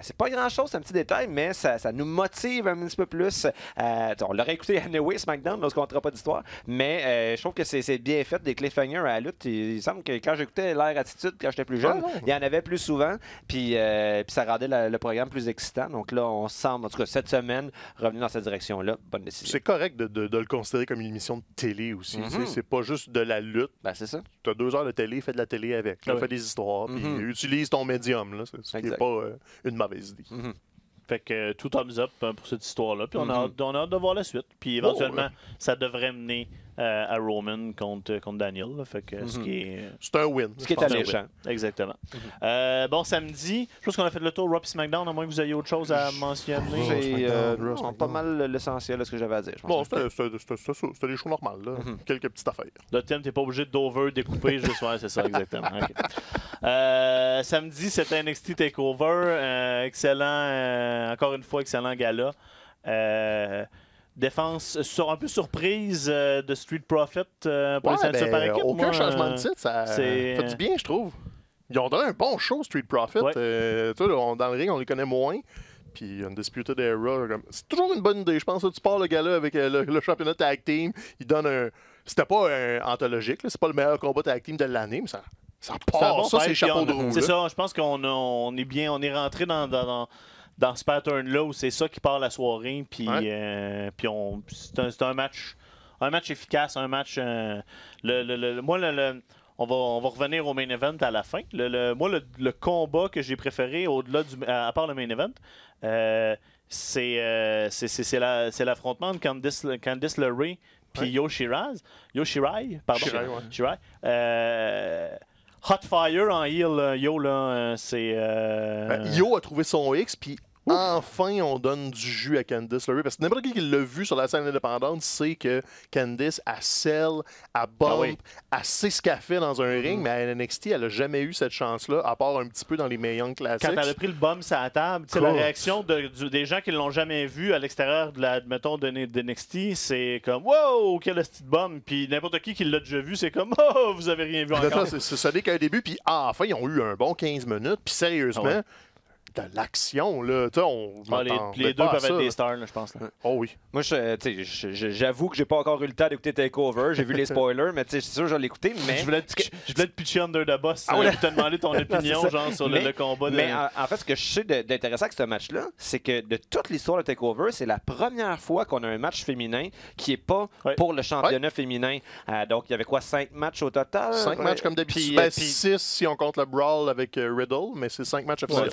C'est pas grand chose, c'est un petit détail, mais ça nous motive un petit peu plus. On l'aurait écouté anyway SmackDown, là, on se contera pas d'histoire, mais je trouve que c'est bien fait des cliffhangers à la lutte. Il semble que quand j'écoutais l'Air Attitude quand j'étais plus jeune, il y en avait plus souvent, puis ça rendait le programme plus excitant. Donc là, on semble, en tout cas cette semaine, revenir dans cette direction-là. Bonne décision. C'est correct de le considérer comme une émission de télé aussi. C'est pas juste de la lutte. Ben, c'est ça. Tu as 2 heures de télé, fais de la télé avec. Fais des histoires, puis utilise ton médium. Là. Ce qui n'est pas une mauvaise idée. Fait que tout thumbs up pour cette histoire-là. Puis on a hâte de voir la suite. Puis éventuellement, ça devrait mener à Roman contre Daniel. Là. Fait que c'est un win. Ce qui est alléchant. Exactement. Samedi, je pense qu'on a fait le tour Raw et SmackDown, à moins que vous ayez autre chose à mentionner. C'est pas mal l'essentiel de ce que j'avais à dire. C'était des shows normales. Là. Quelques petites affaires. Le thème, t'es pas obligé d'over, découper. Juste c'est ça, exactement. Okay. Samedi, c'était NXT TakeOver. Excellent. Encore une fois, excellent gala. Défense un peu surprise de Street Profit pour les ceintures par équipe. Aucun changement de titre, ça fait du bien, je trouve. Ils ont donné un bon show, Street Profit. Dans le ring, on les connaît moins. Puis Undisputed Era, c'est toujours une bonne idée. Je pense que tu pars le gala avec le championnat tag team. Ils donnent un... C'était pas anthologique, c'est pas le meilleur combat tag team de l'année, mais ça part. Ça, c'est chapeau de roue. C'est ça, je pense qu'on est bien, on est rentré dans ce pattern-là où c'est ça qui part la soirée. Puis c'est un match efficace, un match... on va revenir au main event à la fin. Moi, le combat que j'ai préféré, au-delà à part le main event, c'est l'affrontement de Candice LeRae puis Io Shirai. Pardon. Shirai. Hot Fire en heel, Io, là, c'est... Io a trouvé son X, puis enfin, on donne du jus à Candice LeRae. Parce que n'importe qui l'a vu sur la scène indépendante sait que Candice, elle sell, elle bump, elle sait ce qu'elle fait dans un ring, mais à NXT, elle n'a jamais eu cette chance-là, à part un petit peu dans les Mae Young Classics. Quand elle a pris le bump sur la table, la réaction des gens qui ne l'ont jamais vu à l'extérieur de NXT, c'est comme « Wow, quel petit bump! » Puis n'importe qui l'a déjà vu, c'est comme « Oh, vous avez rien vu encore! » Ça n'est qu'un début, puis enfin, ils ont eu un bon 15 minutes, puis sérieusement... de l'action, là. Les deux peuvent être des stars, là, je pense. Là. Oh oui. Moi, j'avoue que j'ai pas encore eu le temps d'écouter TakeOver. J'ai vu les spoilers, mais c'est sûr que je vais l'écouter. Mais... Je voulais te pitcher Under the Boss pour te demander ton opinion genre, sur le combat. Mais en fait, ce que je sais d'intéressant avec ce match-là, c'est que de toute l'histoire de TakeOver, c'est la première fois qu'on a un match féminin qui n'est pas pour le championnat féminin. Donc, il y avait quoi, 5 matchs au total? 5 matchs comme d'habitude. 6 si on compte le Brawl avec Riddle, mais c'est 5 matchs officiels.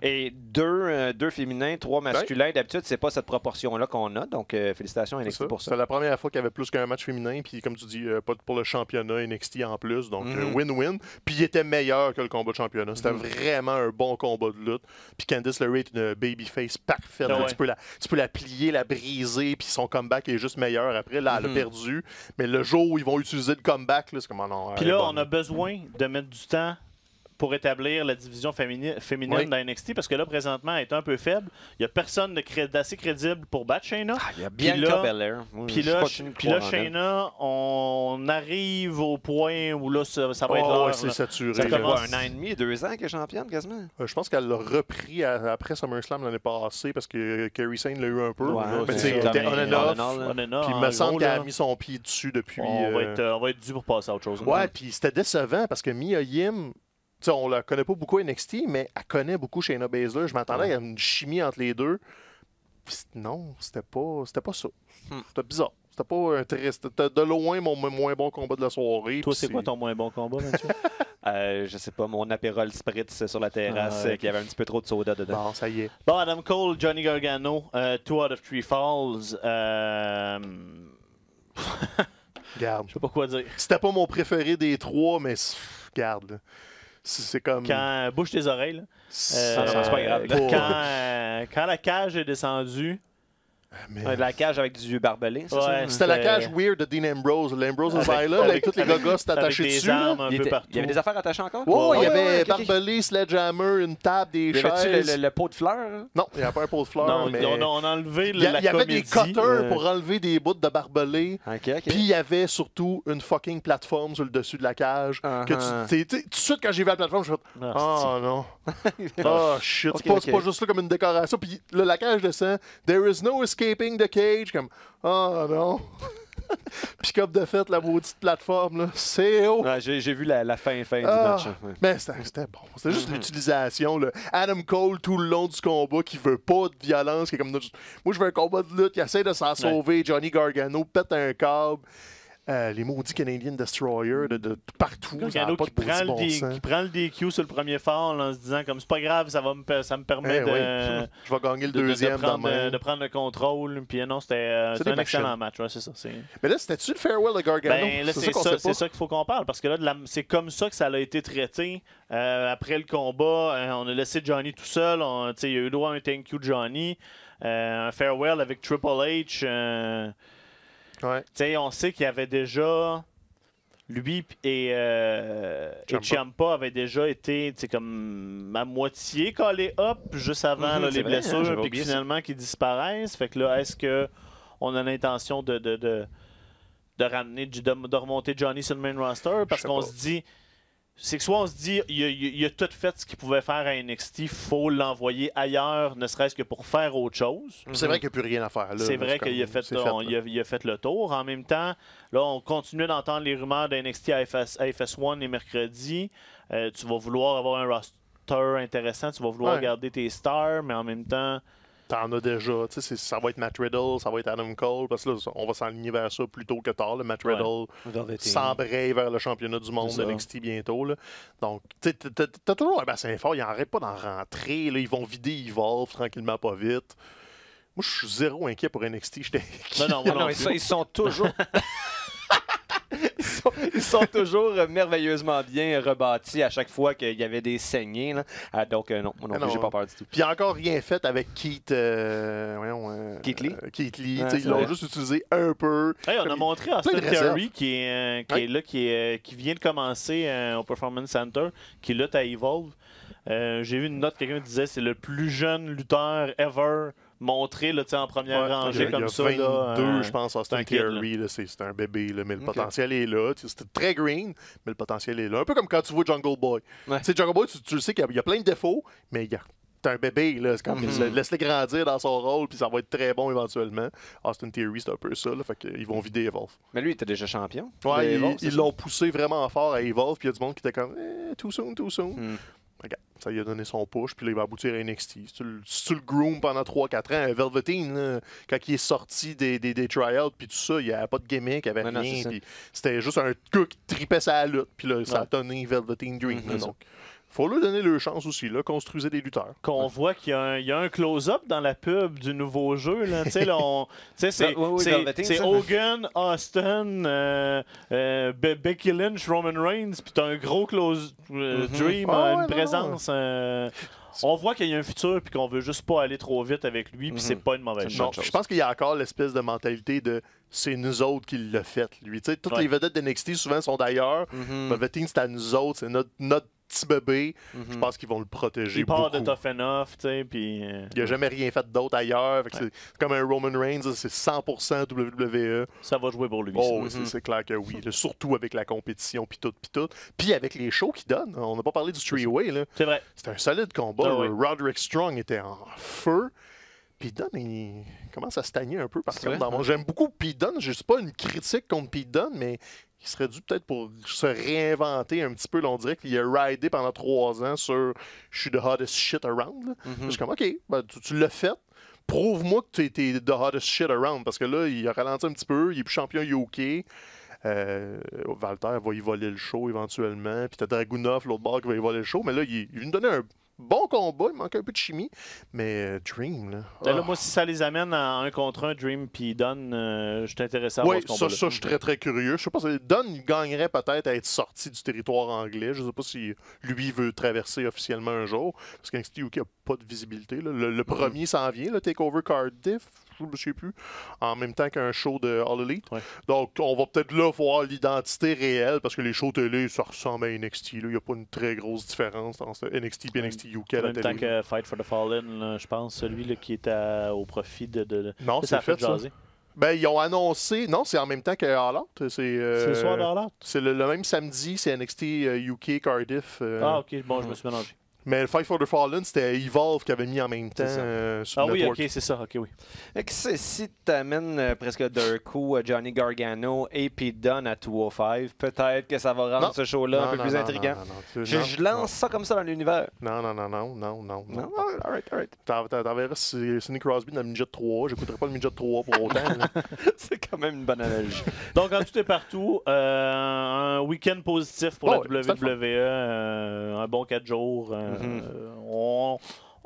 Et 2 féminins, 3 masculins. D'habitude, c'est pas cette proportion-là qu'on a. Donc, félicitations à NXT pour ça. C'est la première fois qu'il y avait plus qu'un match féminin. Puis, comme tu dis, pas pour le championnat NXT en plus. Donc, win-win. Puis, il était meilleur que le combat de championnat. C'était vraiment un bon combat de lutte. Puis, Candice LeRae est une babyface parfaite. Tu peux la plier, la briser. Puis, son comeback est juste meilleur. Après, là, elle a perdu. Mais le jour où ils vont utiliser le comeback, là, c'est comme non. Puis là, on a besoin de mettre du temps pour établir la division féminine dans NXT, parce que là, présentement, elle est un peu faible. Il n'y a personne d'assez crédible pour battre Shayna. Il y a Bianca Belair. Puis là, Shayna, on arrive au point où là, ça va être l'heure. C'est saturé. Ça fait quoi, 1 an et demi, 2 ans qu'elle est championne, quasiment? Je pense qu'elle l'a repris après SummerSlam l'année passée, parce que Kairi Sane l'a eu un peu. Mais elle était on and off. Puis il me semble qu'elle a mis son pied dessus depuis... On va être dû pour passer à autre chose. Ouais, puis c'était décevant, parce que Mia Yim... T'sais, on la connaît pas beaucoup NXT, mais elle connaît beaucoup Shayna Baszler. Je m'attendais à une chimie entre les deux. Pis non, c'était pas ça. C'était bizarre. C'était pas un C'était de loin mon moins bon combat de la soirée. Toi, c'est quoi ton moins bon combat, Mathieu? Je sais pas, mon Aperol Spritz sur la terrasse, qu'il y avait un petit peu trop de soda dedans. Bon, ça y est. Bon, Adam Cole, Johnny Gargano, 2 out of 3 falls. Garde. Je sais pas quoi dire. C'était pas mon préféré des 3, mais garde. C'est comme... Quand bouge tes oreilles, là. C'est pas grave. Quand la cage est descendue, la cage avec du barbelé, c'est ça? C'était la cage weird de Dean Ambrose. L'Ambrose Asylum, avec tous les gogos attachés dessus. Il y avait des affaires attachées encore? Il y avait barbelé, sledgehammer, une table, des chaises. Le pot de fleurs? Non, il n'y avait pas un pot de fleurs. Mais... On a enlevé la comédie. Il y avait des cutters pour enlever des bouts de barbelé. Puis il y avait surtout une fucking plateforme sur le dessus de la cage. Tout de suite, quand j'ai vu la plateforme, je me suis dit, oh non. Oh shit. C'est pas juste là comme une décoration. Puis là, la cage descend. There is no escaping the cage. Comme, oh non. Puis comme de fait, la maudite plateforme, là, c'est haut. J'ai vu la fin du match. Mais c'était bon. C'était juste l'utilisation. Adam Cole, tout le long du combat, qui veut pas de violence. Qui est comme, moi, je veux un combat de lutte. Qui essaie de s'en sauver. Johnny Gargano pète un câble. Les maudits Canadian Destroyer de partout. Gargano qui prend le DQ sur le premier fall en se disant comme c'est pas grave, ça me permet je vais gagner le deuxième de prendre le contrôle. Puis non, c'était un excellent match. Ouais, c'est ça. Mais là, c'était-tu le farewell de Gargano? C'est ça qu'il faut qu'on parle. Parce que là, c'est comme ça que ça a été traité. Après le combat, on a laissé Johnny tout seul. Il y a eu droit à un thank you Johnny. Un farewell avec Triple H. On sait qu'il y avait déjà lui et Ciampa avaient déjà été comme à moitié collés up juste avant les blessures puis finalement qu'ils disparaissent. Fait que là, est-ce qu'on a l'intention de remonter Johnny sur le main roster? Parce qu'on se dit, c'est que soit on se dit il a tout fait ce qu'il pouvait faire à NXT, il faut l'envoyer ailleurs, ne serait-ce que pour faire autre chose. C'est vrai qu'il n'y a plus rien à faire. C'est vrai qu'il a fait le tour. En même temps, là, on continue d'entendre les rumeurs de NXT à FS1 les mercredis. Tu vas vouloir avoir un roster intéressant, tu vas vouloir garder tes stars, mais en même temps, T'en as déjà. Ça va être Matt Riddle, ça va être Adam Cole, parce que là, on va s'enligner vers ça plus tôt que tard. Le Matt Riddle s'embraye vers le championnat du monde de NXT bientôt. Là. Donc, t'as toujours un bassin fort. Ils n'arrêtent pas d'en rentrer. Là. Ils vont vider Evolve tranquillement, pas vite. Moi, je suis zéro inquiet pour NXT. Ils sont toujours... Ils sont toujours merveilleusement bien rebâtis à chaque fois qu'il y avait des saignées. Là. Donc, non, j'ai pas peur du tout. Puis il n'a encore rien fait avec Keith Lee. Keith Lee. Ils l'ont juste utilisé un peu. Hey, on a montré Austin Theory qui vient de commencer au Performance Center, qui lutte à Evolve. J'ai vu une note, quelqu'un disait c'est le plus jeune lutteur ever montré là, en première rangée comme ça. Il y a 22, je pense, Austin Theory. C'est un bébé, là, mais le potentiel est là. C'était très green, mais le potentiel est là. Un peu comme quand tu vois Jungle Boy. Jungle Boy, tu le sais qu'il y a plein de défauts, mais t'es un bébé. Là, c'est comme, laisse-le grandir dans son rôle, puis ça va être très bon éventuellement. Austin Theory, c'est un peu ça. Là, fait qu'ils vont vider Evolve. Mais lui, il était déjà champion. Ouais, ils l'ont poussé vraiment fort à Evolve, puis il y a du monde qui était comme too soon. Regarde, ça lui a donné son push, puis là, il va aboutir à NXT. Si tu le groom pendant 3-4 ans, Velveteen, là, quand il est sorti des tryouts, puis tout ça, il n'y avait pas de gimmick, il n'y avait rien. C'était juste un gars qui tripait sa lutte, puis là, ça a donné Velveteen Dream. Donc, faut leur donner leur chance aussi, là, construisez des lutteurs. Qu'on voit qu'il y a un close-up dans la pub du nouveau jeu. Là. C'est Hogan, Austin, Becky Lynch, Roman Reigns, puis t'as un gros close Dream, une présence. On voit qu'il y a un futur puis qu'on veut juste pas aller trop vite avec lui, puis c'est pas une mauvaise chose. Je pense qu'il y a encore l'espèce de mentalité de c'est nous autres qui l'a fait, lui. Toutes les vedettes de NXT souvent sont d'ailleurs. Velveteen, c'est à nous autres, c'est notre petit bébé. Je pense qu'ils vont le protéger. Il part de Tough Enough, tu sais, puis... Il n'a jamais rien fait d'autre ailleurs. C'est comme un Roman Reigns, c'est 100% WWE. Ça va jouer pour lui. C'est clair que oui. Là, surtout avec la compétition, puis tout. Puis avec les shows qu'il donne. On n'a pas parlé du three-way. C'est vrai. C'était un solide combat. Roderick Strong était en feu. Pete Dunne, il commence à stagner un peu. J'aime beaucoup Pete Dunne. Je ne sais pas une critique contre Pete Dunne, mais il serait dû peut-être pour se réinventer un petit peu. Là, on dirait qu'il a ridé pendant 3 ans sur « Je suis the hottest shit around ». Je suis comme « OK, ben, tu l'as fait. Prouve-moi que tu étais the hottest shit around ». Parce que là, il a ralenti un petit peu. Il est plus champion UK. Walter va y voler le show éventuellement. Puis t'as Dragunov, l'autre bord, qui va y voler le show. Mais là, il vient nous donner un bon combat, il manque un peu de chimie, mais Dream, là... Là, moi, si ça les amène à 1 contre 1, Dream puis Dunn, je suis intéressé à voir ce combat-là. Oui, ça, je suis très, très curieux. Je sais pas si Dunn, il gagnerait peut-être à être sorti du territoire anglais. Je sais pas si lui veut traverser officiellement un jour, parce qu'NXT UK n'a pas de visibilité. Là. Le premier s'en vient, le TakeOver Cardiff, je ne sais plus, en même temps qu'un show de All Elite. Donc, on va peut-être là voir l'identité réelle, parce que les shows télé, ça ressemble à NXT. Il n'y a pas une très grosse différence entre NXT et NXT UK à la télé. En même temps que Fight for the Fallen, là, je pense, celui là, qui est au profit de... Non, c'est fait, ça. Ben, ils ont annoncé... Non, c'est en même temps que All Out. C'est le soir d'All Out? C'est le même samedi, c'est NXT UK Cardiff. Ah, OK. Bon, je me suis mélangé. Mais le Fight for the Fallen, c'était Evolve qui avait mis en même temps sur le network. OK, c'est ça. OK, oui. Si tu amènes presque d'un coup Johnny Gargano et Pete Dunne à 205, peut-être que ça va rendre ce show-là un peu plus intriguant. Je lance ça comme ça dans l'univers. Non. All right. T'enverras Sidney Crosby dans le Midget 3. J'écouterai pas le Midget 3 pour autant. C'est quand même une bonne analogie. Donc, en tout et partout, un week-end positif pour la WWE. Un bon 4 jours.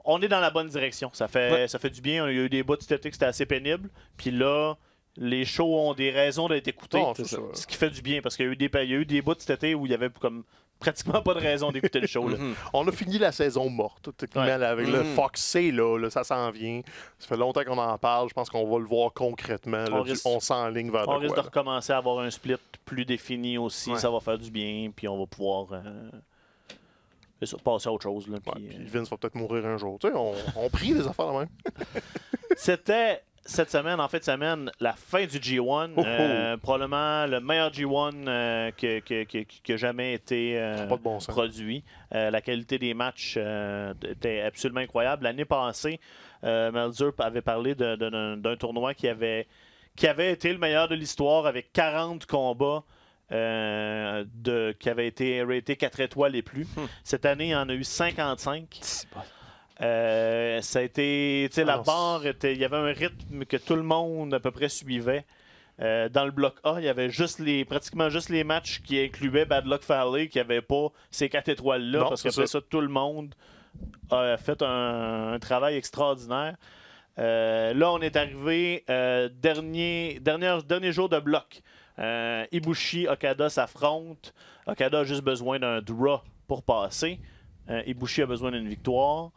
On est dans la bonne direction. Ça fait du bien. Il y a eu des bouts de cet été que c'était assez pénible. Puis là, les shows ont des raisons d'être écoutés. Ce qui fait du bien. Parce qu'il y a eu des bouts de cet été où il y avait comme pratiquement pas de raison d'écouter le show. Là. On a fini la saison morte. Avec le Foxy, là, ça s'en vient. Ça fait longtemps qu'on en parle. Je pense qu'on va le voir concrètement. Là, on s'enligne vers on risque de recommencer à avoir un split plus défini aussi. Ça va faire du bien. Puis on va pouvoir... passer à autre chose. Là, puis Vince va peut-être mourir un jour. Tu sais, on prie des affaires là même. C'était cette semaine, en fin de semaine, la fin du G1. Probablement le meilleur G1 qui a jamais été produit. La qualité des matchs était absolument incroyable. L'année passée, Meltzer avait parlé d'un tournoi qui avait été le meilleur de l'histoire avec 40 combats. Qui avait été raté 4 étoiles et plus. Cette année, il y en a eu 55. Ça a été, la barre il y avait un rythme que tout le monde à peu près suivait. Dans le bloc A, il y avait pratiquement juste les matchs qui incluaient Bad Luck Fale, qui n'avaient pas ces 4 étoiles-là, parce qu'après ça, tout le monde a fait un travail extraordinaire. Là, on est arrivé dernier jour de bloc. Ibushi, Okada s'affrontent. Okada a juste besoin d'un draw pour passer. Ibushi a besoin d'une victoire.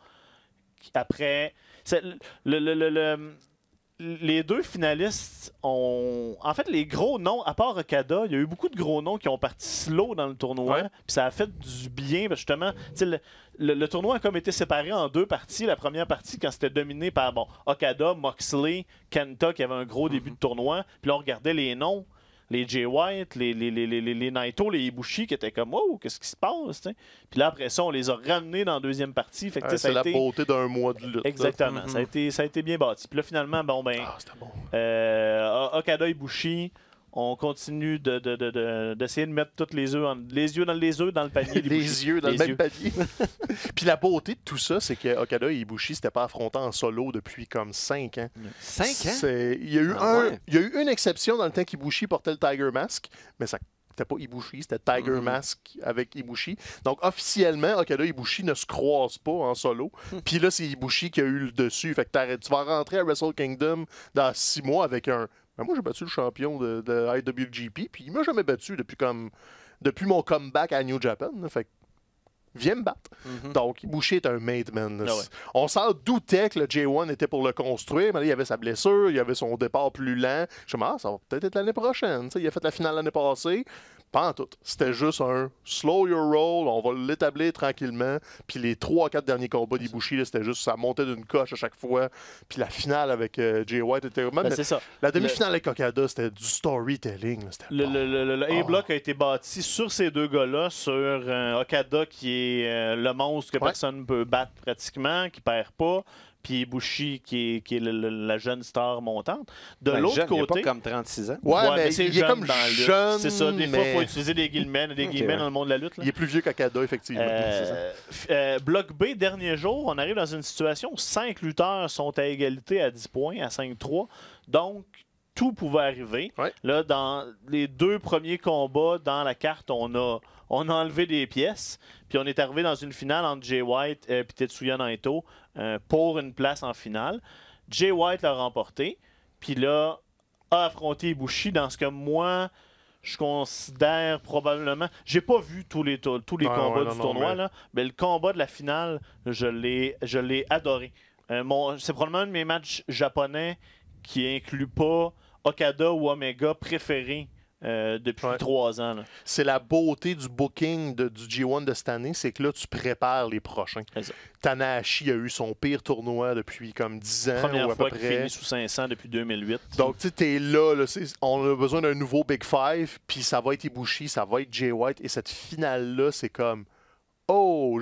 Après, les deux finalistes ont... En fait, les gros noms, à part Okada, il y a eu beaucoup de gros noms qui ont parti slow dans le tournoi. Puis ça a fait du bien. Parce que justement, le tournoi a comme été séparé en 2 parties. La première partie, quand c'était dominé par Okada, Moxley, Kenta, qui avait un gros début de tournoi. Puis là, on regardait les noms. Les Jay White, les Naito, les Ibushi qui étaient comme « Wow, qu'est-ce qui se passe? » Puis là, après ça, on les a ramenés dans la deuxième partie. C'est la beauté d'un mois de lutte. Exactement. Ça a été bien bâti. Puis là, finalement, c'était bon. Okada, Ibushi, on continue d'essayer de mettre tous les œufs dans le panier. Les yeux dans le même panier. Puis la beauté de tout ça, c'est que Okada et Ibushi ne s'étaient pas affrontés en solo depuis comme 5 ans. 5 ans? Il y a eu une exception dans le temps qu'Ibushi portait le Tiger Mask, mais ça c'était pas Ibushi, c'était Tiger Mask avec Ibushi. Donc, officiellement, Okada et Ibushi ne se croisent pas en solo. Puis là, c'est Ibushi qui a eu le dessus. Fait que tu vas rentrer à Wrestle Kingdom dans 6 mois avec un... Ben moi, j'ai battu le champion de IWGP, puis il m'a jamais battu depuis mon comeback à New Japan. Fait que, viens me battre. Donc, Ibushi est un made man. On s'en doutait que le J1 était pour le construire, mais là, il y avait sa blessure, il y avait son départ plus lent. Je me dis, ça va peut-être être l'année prochaine. T'sais, il a fait la finale l'année passée. Pas en tout. C'était juste un slow your roll, on va l'établir tranquillement. Puis les 3-4 derniers combats d'Ibushi, c'était juste ça montait d'une coche à chaque fois. Puis la finale avec Jay White était même la demi-finale avec Okada, c'était du storytelling. Le A-Block a été bâti sur ces deux gars-là, sur Okada qui est le monstre que personne ne peut battre pratiquement, qui perd pas. Puis Ibushi, qui est la jeune star montante. De l'autre côté... Il n'est pas comme 36 ans. Ouais, mais il est comme jeune. C'est ça, des fois, il faut utiliser des guillemets dans le monde de la lutte. Là. Il est plus vieux qu'Okada, effectivement. Bloc B, dernier jour, on arrive dans une situation où 5 lutteurs sont à égalité à 10 points, à 5-3. Donc, tout pouvait arriver. Là, dans les 2 premiers combats dans la carte, on a enlevé des pièces. Puis on est arrivé dans une finale entre Jay White et Tetsuya Naito pour une place en finale. Jay White l'a remporté. Puis là, a affronté Ibushi dans ce que moi, je considère probablement... J'ai pas vu tous les combats du tournoi, là, mais le combat de la finale, je l'ai adoré. C'est probablement un de mes matchs japonais qui inclut pas Okada ou Omega préférés depuis 3 ans. C'est la beauté du booking du G1 de cette année, c'est que là, tu prépares les prochains. Tanahashi a eu son pire tournoi depuis comme 10 ans. Première ou à fois peu qu'il près. finit sous 500 depuis 2008. Donc, tu sais, t'es là, on a besoin d'un nouveau Big Five, puis ça va être Ibushi, ça va être Jay White, et cette finale-là, c'est comme... Oh,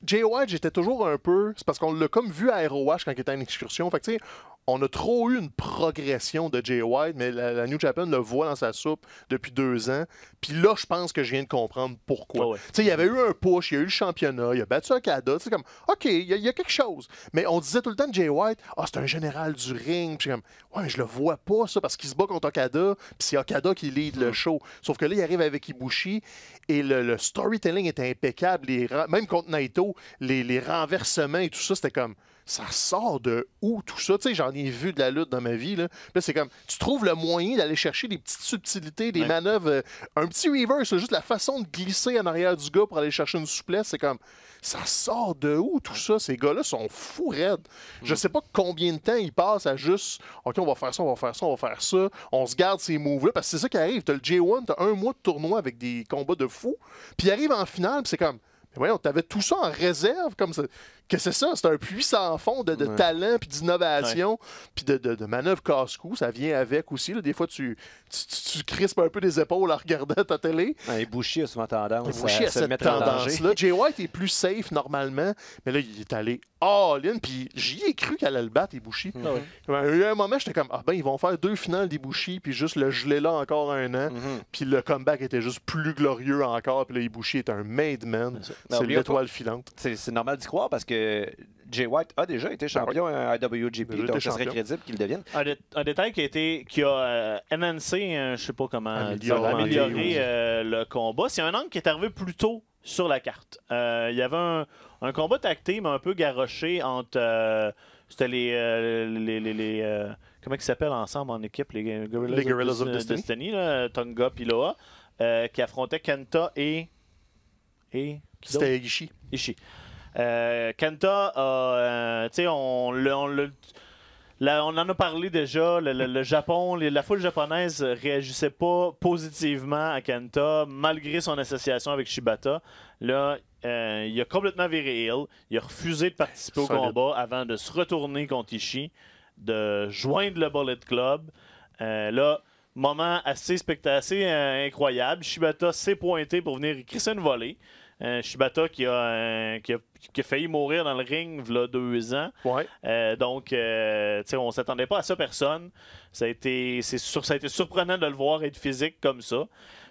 Jay White, j'étais toujours un peu... C'est parce qu'on l'a comme vu à ROH quand il était en excursion. Fait que, tu sais, on a trop eu une progression de Jay White, mais la New Japan le voit dans sa soupe depuis 2 ans. Puis là, je pense que je viens de comprendre pourquoi. Tu sais, il y avait eu un push, il y a eu le championnat, il a battu Okada. Tu sais, comme, OK, il y a quelque chose. Mais on disait tout le temps de Jay White, c'est un général du ring. Puis comme, ouais, mais je le vois pas, ça, parce qu'il se bat contre Okada, puis c'est Okada qui lead le show. Sauf que là, il arrive avec Ibushi, et le storytelling était impeccable. Même contre Naito, les renversements et tout ça, c'était comme... Ça sort de où tout ça? Tu sais, j'en ai vu de la lutte dans ma vie. Là, c'est comme, tu trouves le moyen d'aller chercher des petites subtilités, des manœuvres, un petit reverse, juste la façon de glisser en arrière du gars pour aller chercher une souplesse. C'est comme, ça sort de où tout ça? Ces gars-là sont fous raides. Je sais pas combien de temps ils passent à juste, OK, on va faire ça, on va faire ça, on va faire ça. On se garde ces moves-là, parce que c'est ça qui arrive. T'as le J1, t'as 1 mois de tournoi avec des combats de fous, puis il arrive en finale, puis c'est comme, voyons, t'avais tout ça en réserve, comme ça. Que c'est ça? C'est un puits sans fond de talent, puis d'innovation, puis de manœuvres casse-cou. Ça vient avec aussi. Là. Des fois, tu crispes un peu les épaules en regardant ta télé. Ibushi a souvent tendance à se mettre en danger. Jay White est plus safe normalement, mais là, il est allé all-in, puis j'y ai cru qu'elle allait le battre, Ibushi. Il y a eu un moment, j'étais comme, ils vont faire 2 finales d'Ibushi, puis juste le geler là encore 1 an, puis le comeback était juste plus glorieux encore, puis là, Ibushi est un made man. C'est l'étoile filante. C'est normal d'y croire, parce que Jay White a déjà été champion à IWGP, donc ça serait crédible qu'il le devienne. Un détail qui a enhancé, je ne sais pas comment amélioré le combat, c'est un angle qui est arrivé plus tôt sur la carte. Il y avait un combat tag team un peu garroché entre... c'était les comment ils s'appellent ensemble en équipe, les Guerrillas of Destiny là, Tonga puis Loa, qui affrontaient Kenta et c'était Ishii. Kenta a... tu sais, on en a parlé déjà, le Japon, la foule japonaise réagissait pas positivement à Kenta, malgré son association avec Shibata. Là, il a complètement viré heel. Il a refusé de participer au combat avant de se retourner contre Ishii, de joindre le Bullet Club. Là, moment assez incroyable. Shibata s'est pointé pour venir crisser une volée. Shibata qui a failli mourir dans le ring il y a 2 ans. Ouais. Donc, on s'attendait pas à ça, personne. Ça a été surprenant de le voir être physique comme ça.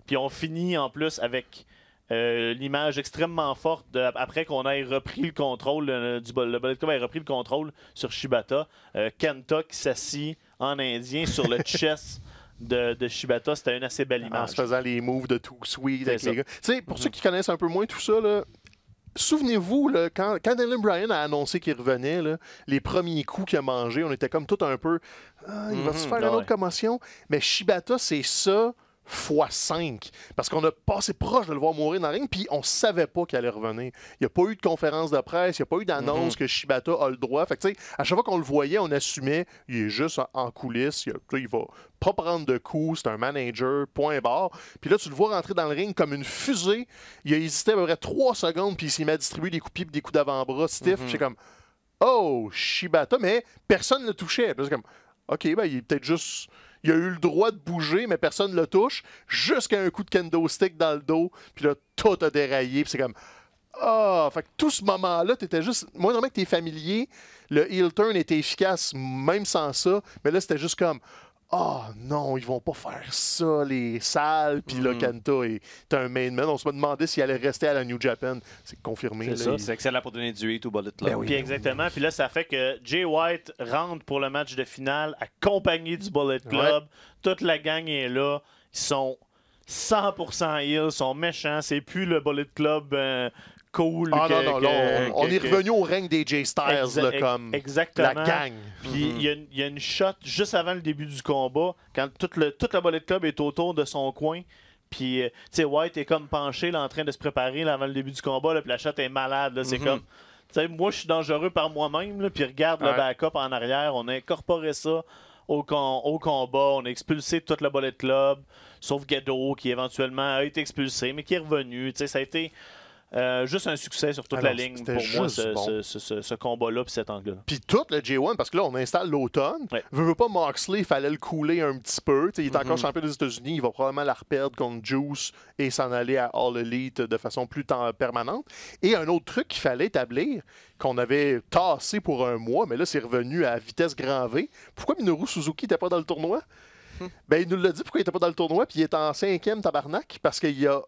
Puis on finit en plus avec l'image extrêmement forte après qu'on ait repris le contrôle le Bullet Club ait repris le contrôle sur Shibata. Kenta qui s'assit en indien sur le chest de Shibata. C'était une assez belle image. En se faisant les moves de Too Sweet avec les gars. Pour ceux qui connaissent un peu moins tout ça, là, souvenez-vous, là, quand Daniel Bryan a annoncé qu'il revenait, là, les premiers coups qu'il a mangés, on était comme tout un peu il va se faire une autre commotion. Mais Shibata, c'est ça x5. Parce qu'on a passé proche de le voir mourir dans le ring, puis on savait pas qu'il allait revenir. Il n'y a pas eu de conférence de presse, il n'y a pas eu d'annonce que Shibata a le droit. Fait que, à chaque fois qu'on le voyait, on assumait il est juste en coulisses, il va pas prendre de coups, c'est un manager, point barre. Puis là, tu le vois rentrer dans le ring comme une fusée. Il a hésité à peu près 3 secondes, puis il s'est mis à distribuer des coups de pied et des coups d'avant-bras stiff. C'est comme, oh, Shibata, mais personne ne le touchait. C'est comme, OK, ben, il est peut-être juste... Il a eu le droit de bouger, mais personne ne le touche, jusqu'à un coup de kendo stick dans le dos, puis là, tout a déraillé, puis c'est comme... fait que tout ce moment-là, t'étais juste... Moi, normalement, que t'es familier, le heel turn était efficace, même sans ça, mais là, c'était juste comme... non, ils vont pas faire ça, les salles, puis là, Kenta est un main man. On se demandait s'il allait rester à la New Japan. C'est confirmé. C'est excellent pour donner du hit au Bullet Club. Ben oui. Puis exactement. Puis là, ça fait que Jay White rentre pour le match de finale, accompagné du Bullet Club. Toute la gang est là. Ils sont 100% heal, ils sont méchants. C'est plus le Bullet Club... cool. On est revenu au règne des J-Stars, comme exactement. La gang. Puis il y a une shot juste avant le début du combat, quand tout le Bullet Club est autour de son coin. Puis, tu sais, White est comme penché là, en train de se préparer là, avant le début du combat. Là, puis la shot est malade. Là, c'est comme, tu sais, moi, je suis dangereux par moi-même. Puis regarde le backup en arrière. On a incorporé ça au combat. On a expulsé tout le Bullet Club, sauf Gedo, qui éventuellement a été expulsé, mais qui est revenu. Tu sais, ça a été... juste un succès sur toute la ligne pour moi, ce combat-là puis cet angle-là. Puis tout le J1, parce que là, on installe l'automne. Veut pas Moxley, il fallait le couler un petit peu. T'sais, il est encore champion des États-Unis, il va probablement la reperdre contre Juice et s'en aller à All Elite de façon plus permanente. Et un autre truc qu'il fallait établir, qu'on avait tassé pour un mois, mais là, c'est revenu à vitesse grand V. Pourquoi Minoru Suzuki n'était pas dans le tournoi? Ben, il nous l'a dit pourquoi il était pas dans le tournoi, puis il est en 5e tabarnak, parce qu'il a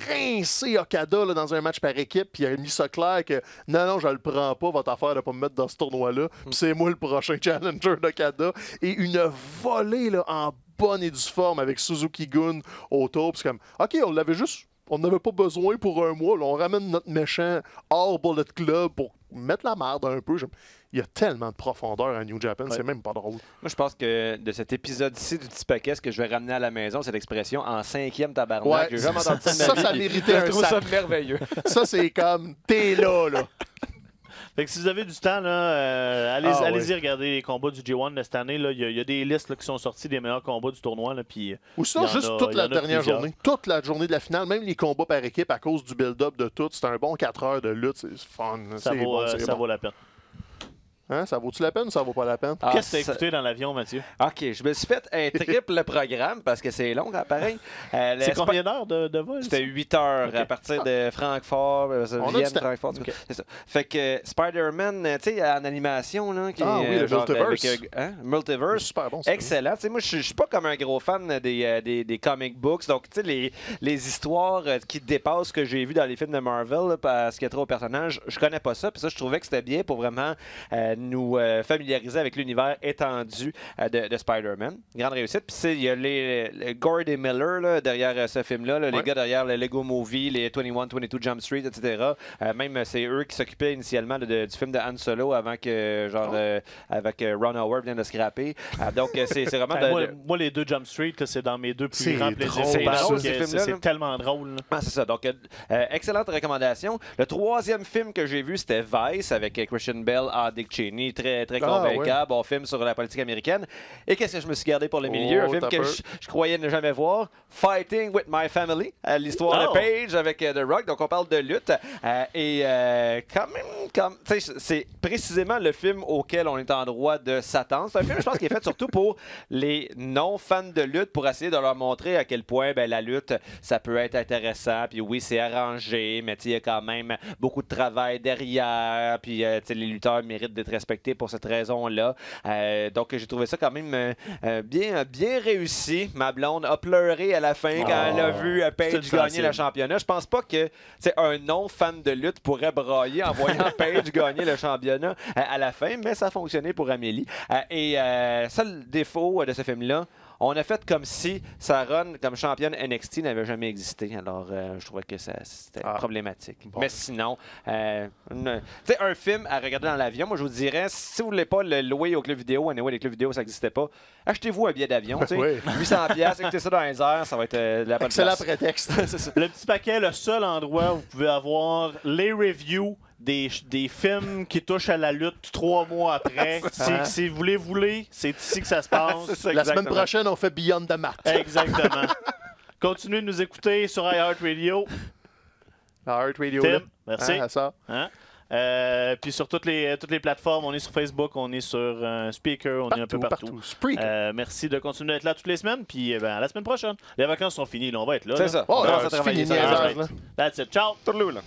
rincé Okada là, dans un match par équipe, puis il a mis ça clair que non, je le prends pas, votre affaire de pas me mettre dans ce tournoi-là, puis c'est moi le prochain challenger d'Okada. Et une volée là, en bonne et due forme avec Suzuki-gun autour, puis c'est comme, OK, on n'avait pas besoin pour un mois, là, on ramène notre méchant hors Bullet Club pour mettre la merde un peu. Il y a tellement de profondeur à New Japan, c'est même pas drôle. Moi, je pense que de cet épisode-ci du petit paquet, ce que je vais ramener à la maison, c'est l'expression en 5e tabarnak. J'ai jamais entendu ça méritait un sac. Ça merveilleux. Ça, c'est comme, t'es là. Fait que si vous avez du temps, là, allez-y regarder les combats du G1 de cette année. Il y a des listes là, qui sont sorties des meilleurs combats du tournoi. Là, puis, ou ça, juste toute la dernière journée. Toute la journée de la finale, même les combats par équipe à cause du build-up de tout. C'est un bon 4 heures de lutte. C'est fun. Ça vaut la peine. Hein, ça vaut-tu la peine ou ça vaut pas la peine? Qu'est-ce que t'as écouté dans l'avion, Mathieu? OK, je me suis fait un triple programme parce que c'est long, pareil. C'est combien d'heures de vol? C'était 8 heures à partir de Francfort, Vienne, Francfort. Okay. C'est ça. Fait que Spider-Man, tu sais, en animation, là, qui oui, le Multiverse. Multiverse. Super bon, excellent. Tu sais, moi, je suis pas comme un gros fan des comic books. Donc, tu sais, les histoires qui dépassent ce que j'ai vu dans les films de Marvel, là, parce qu'il y a trop de personnages, je connais pas ça. Puis ça, je trouvais que c'était bien pour vraiment nous familiariser avec l'univers étendu de Spider-Man. Grande réussite. Puis il y a les Gord et Miller là, derrière ce film-là, les gars derrière le Lego Movie, les 21-22 Jump Street, etc. Même c'est eux qui s'occupaient initialement du film de Han Solo avant que, avec Ron Howard vienne de scraper. Donc c'est vraiment... moi, les 2 Jump Street, c'est dans mes 2 plus grands plaisirs. C'est tellement drôle. Ah, c'est ça. Donc, excellente recommandation. Le 3e film que j'ai vu, c'était Vice avec Christian Bale et Dick Cheney. Très, très convaincant. Bon film sur la politique américaine. Et qu'est-ce que je me suis gardé pour le milieu? Un film que je croyais ne jamais voir. Fighting with My Family. L'histoire de Paige avec The Rock. Donc, on parle de lutte. Quand même, c'est précisément le film auquel on est en droit de s'attendre. C'est un film, je pense, qui est fait surtout pour les non-fans de lutte, pour essayer de leur montrer à quel point la lutte, ça peut être intéressant. Puis oui, c'est arrangé, mais il y a quand même beaucoup de travail derrière. Puis les lutteurs méritent d'être respectés pour cette raison-là. Donc, j'ai trouvé ça quand même bien réussi. Ma blonde a pleuré à la fin quand elle a vu Paige gagner le championnat. Je pense pas que un non-fan de lutte pourrait brailler en voyant Paige gagner le championnat à la fin, mais ça a fonctionné pour Amélie. Et seul défaut de ce film-là, on a fait comme si sa run comme championne NXT n'avait jamais existé. Alors, je trouvais que c'était problématique. Bon. Mais sinon, un film à regarder dans l'avion, moi, je vous dirais, si vous ne voulez pas le louer au club vidéo, anyway, les clubs vidéo, ça n'existait pas, achetez-vous un billet d'avion. 800$, écoutez ça dans les airs, ça va être la bonne excellent place. prétexte. Le petit paquet, le seul endroit où vous pouvez avoir les reviews des films qui touchent à la lutte 3 mois après. Si vous voulez, c'est ici que ça se passe. Ça, la semaine prochaine, on fait Beyond the Mat. Exactement. Continuez de nous écouter sur iHeartRadio. iHeartRadio, Tim, merci. Ça. Puis sur toutes les plateformes, on est sur Facebook, on est sur Speaker, on est un peu partout. Merci de continuer d'être là toutes les semaines. Puis à la semaine prochaine. Les vacances sont finies, là, on va être là. C'est ça. C'est fini. That's it. Ciao. Tourlou, là.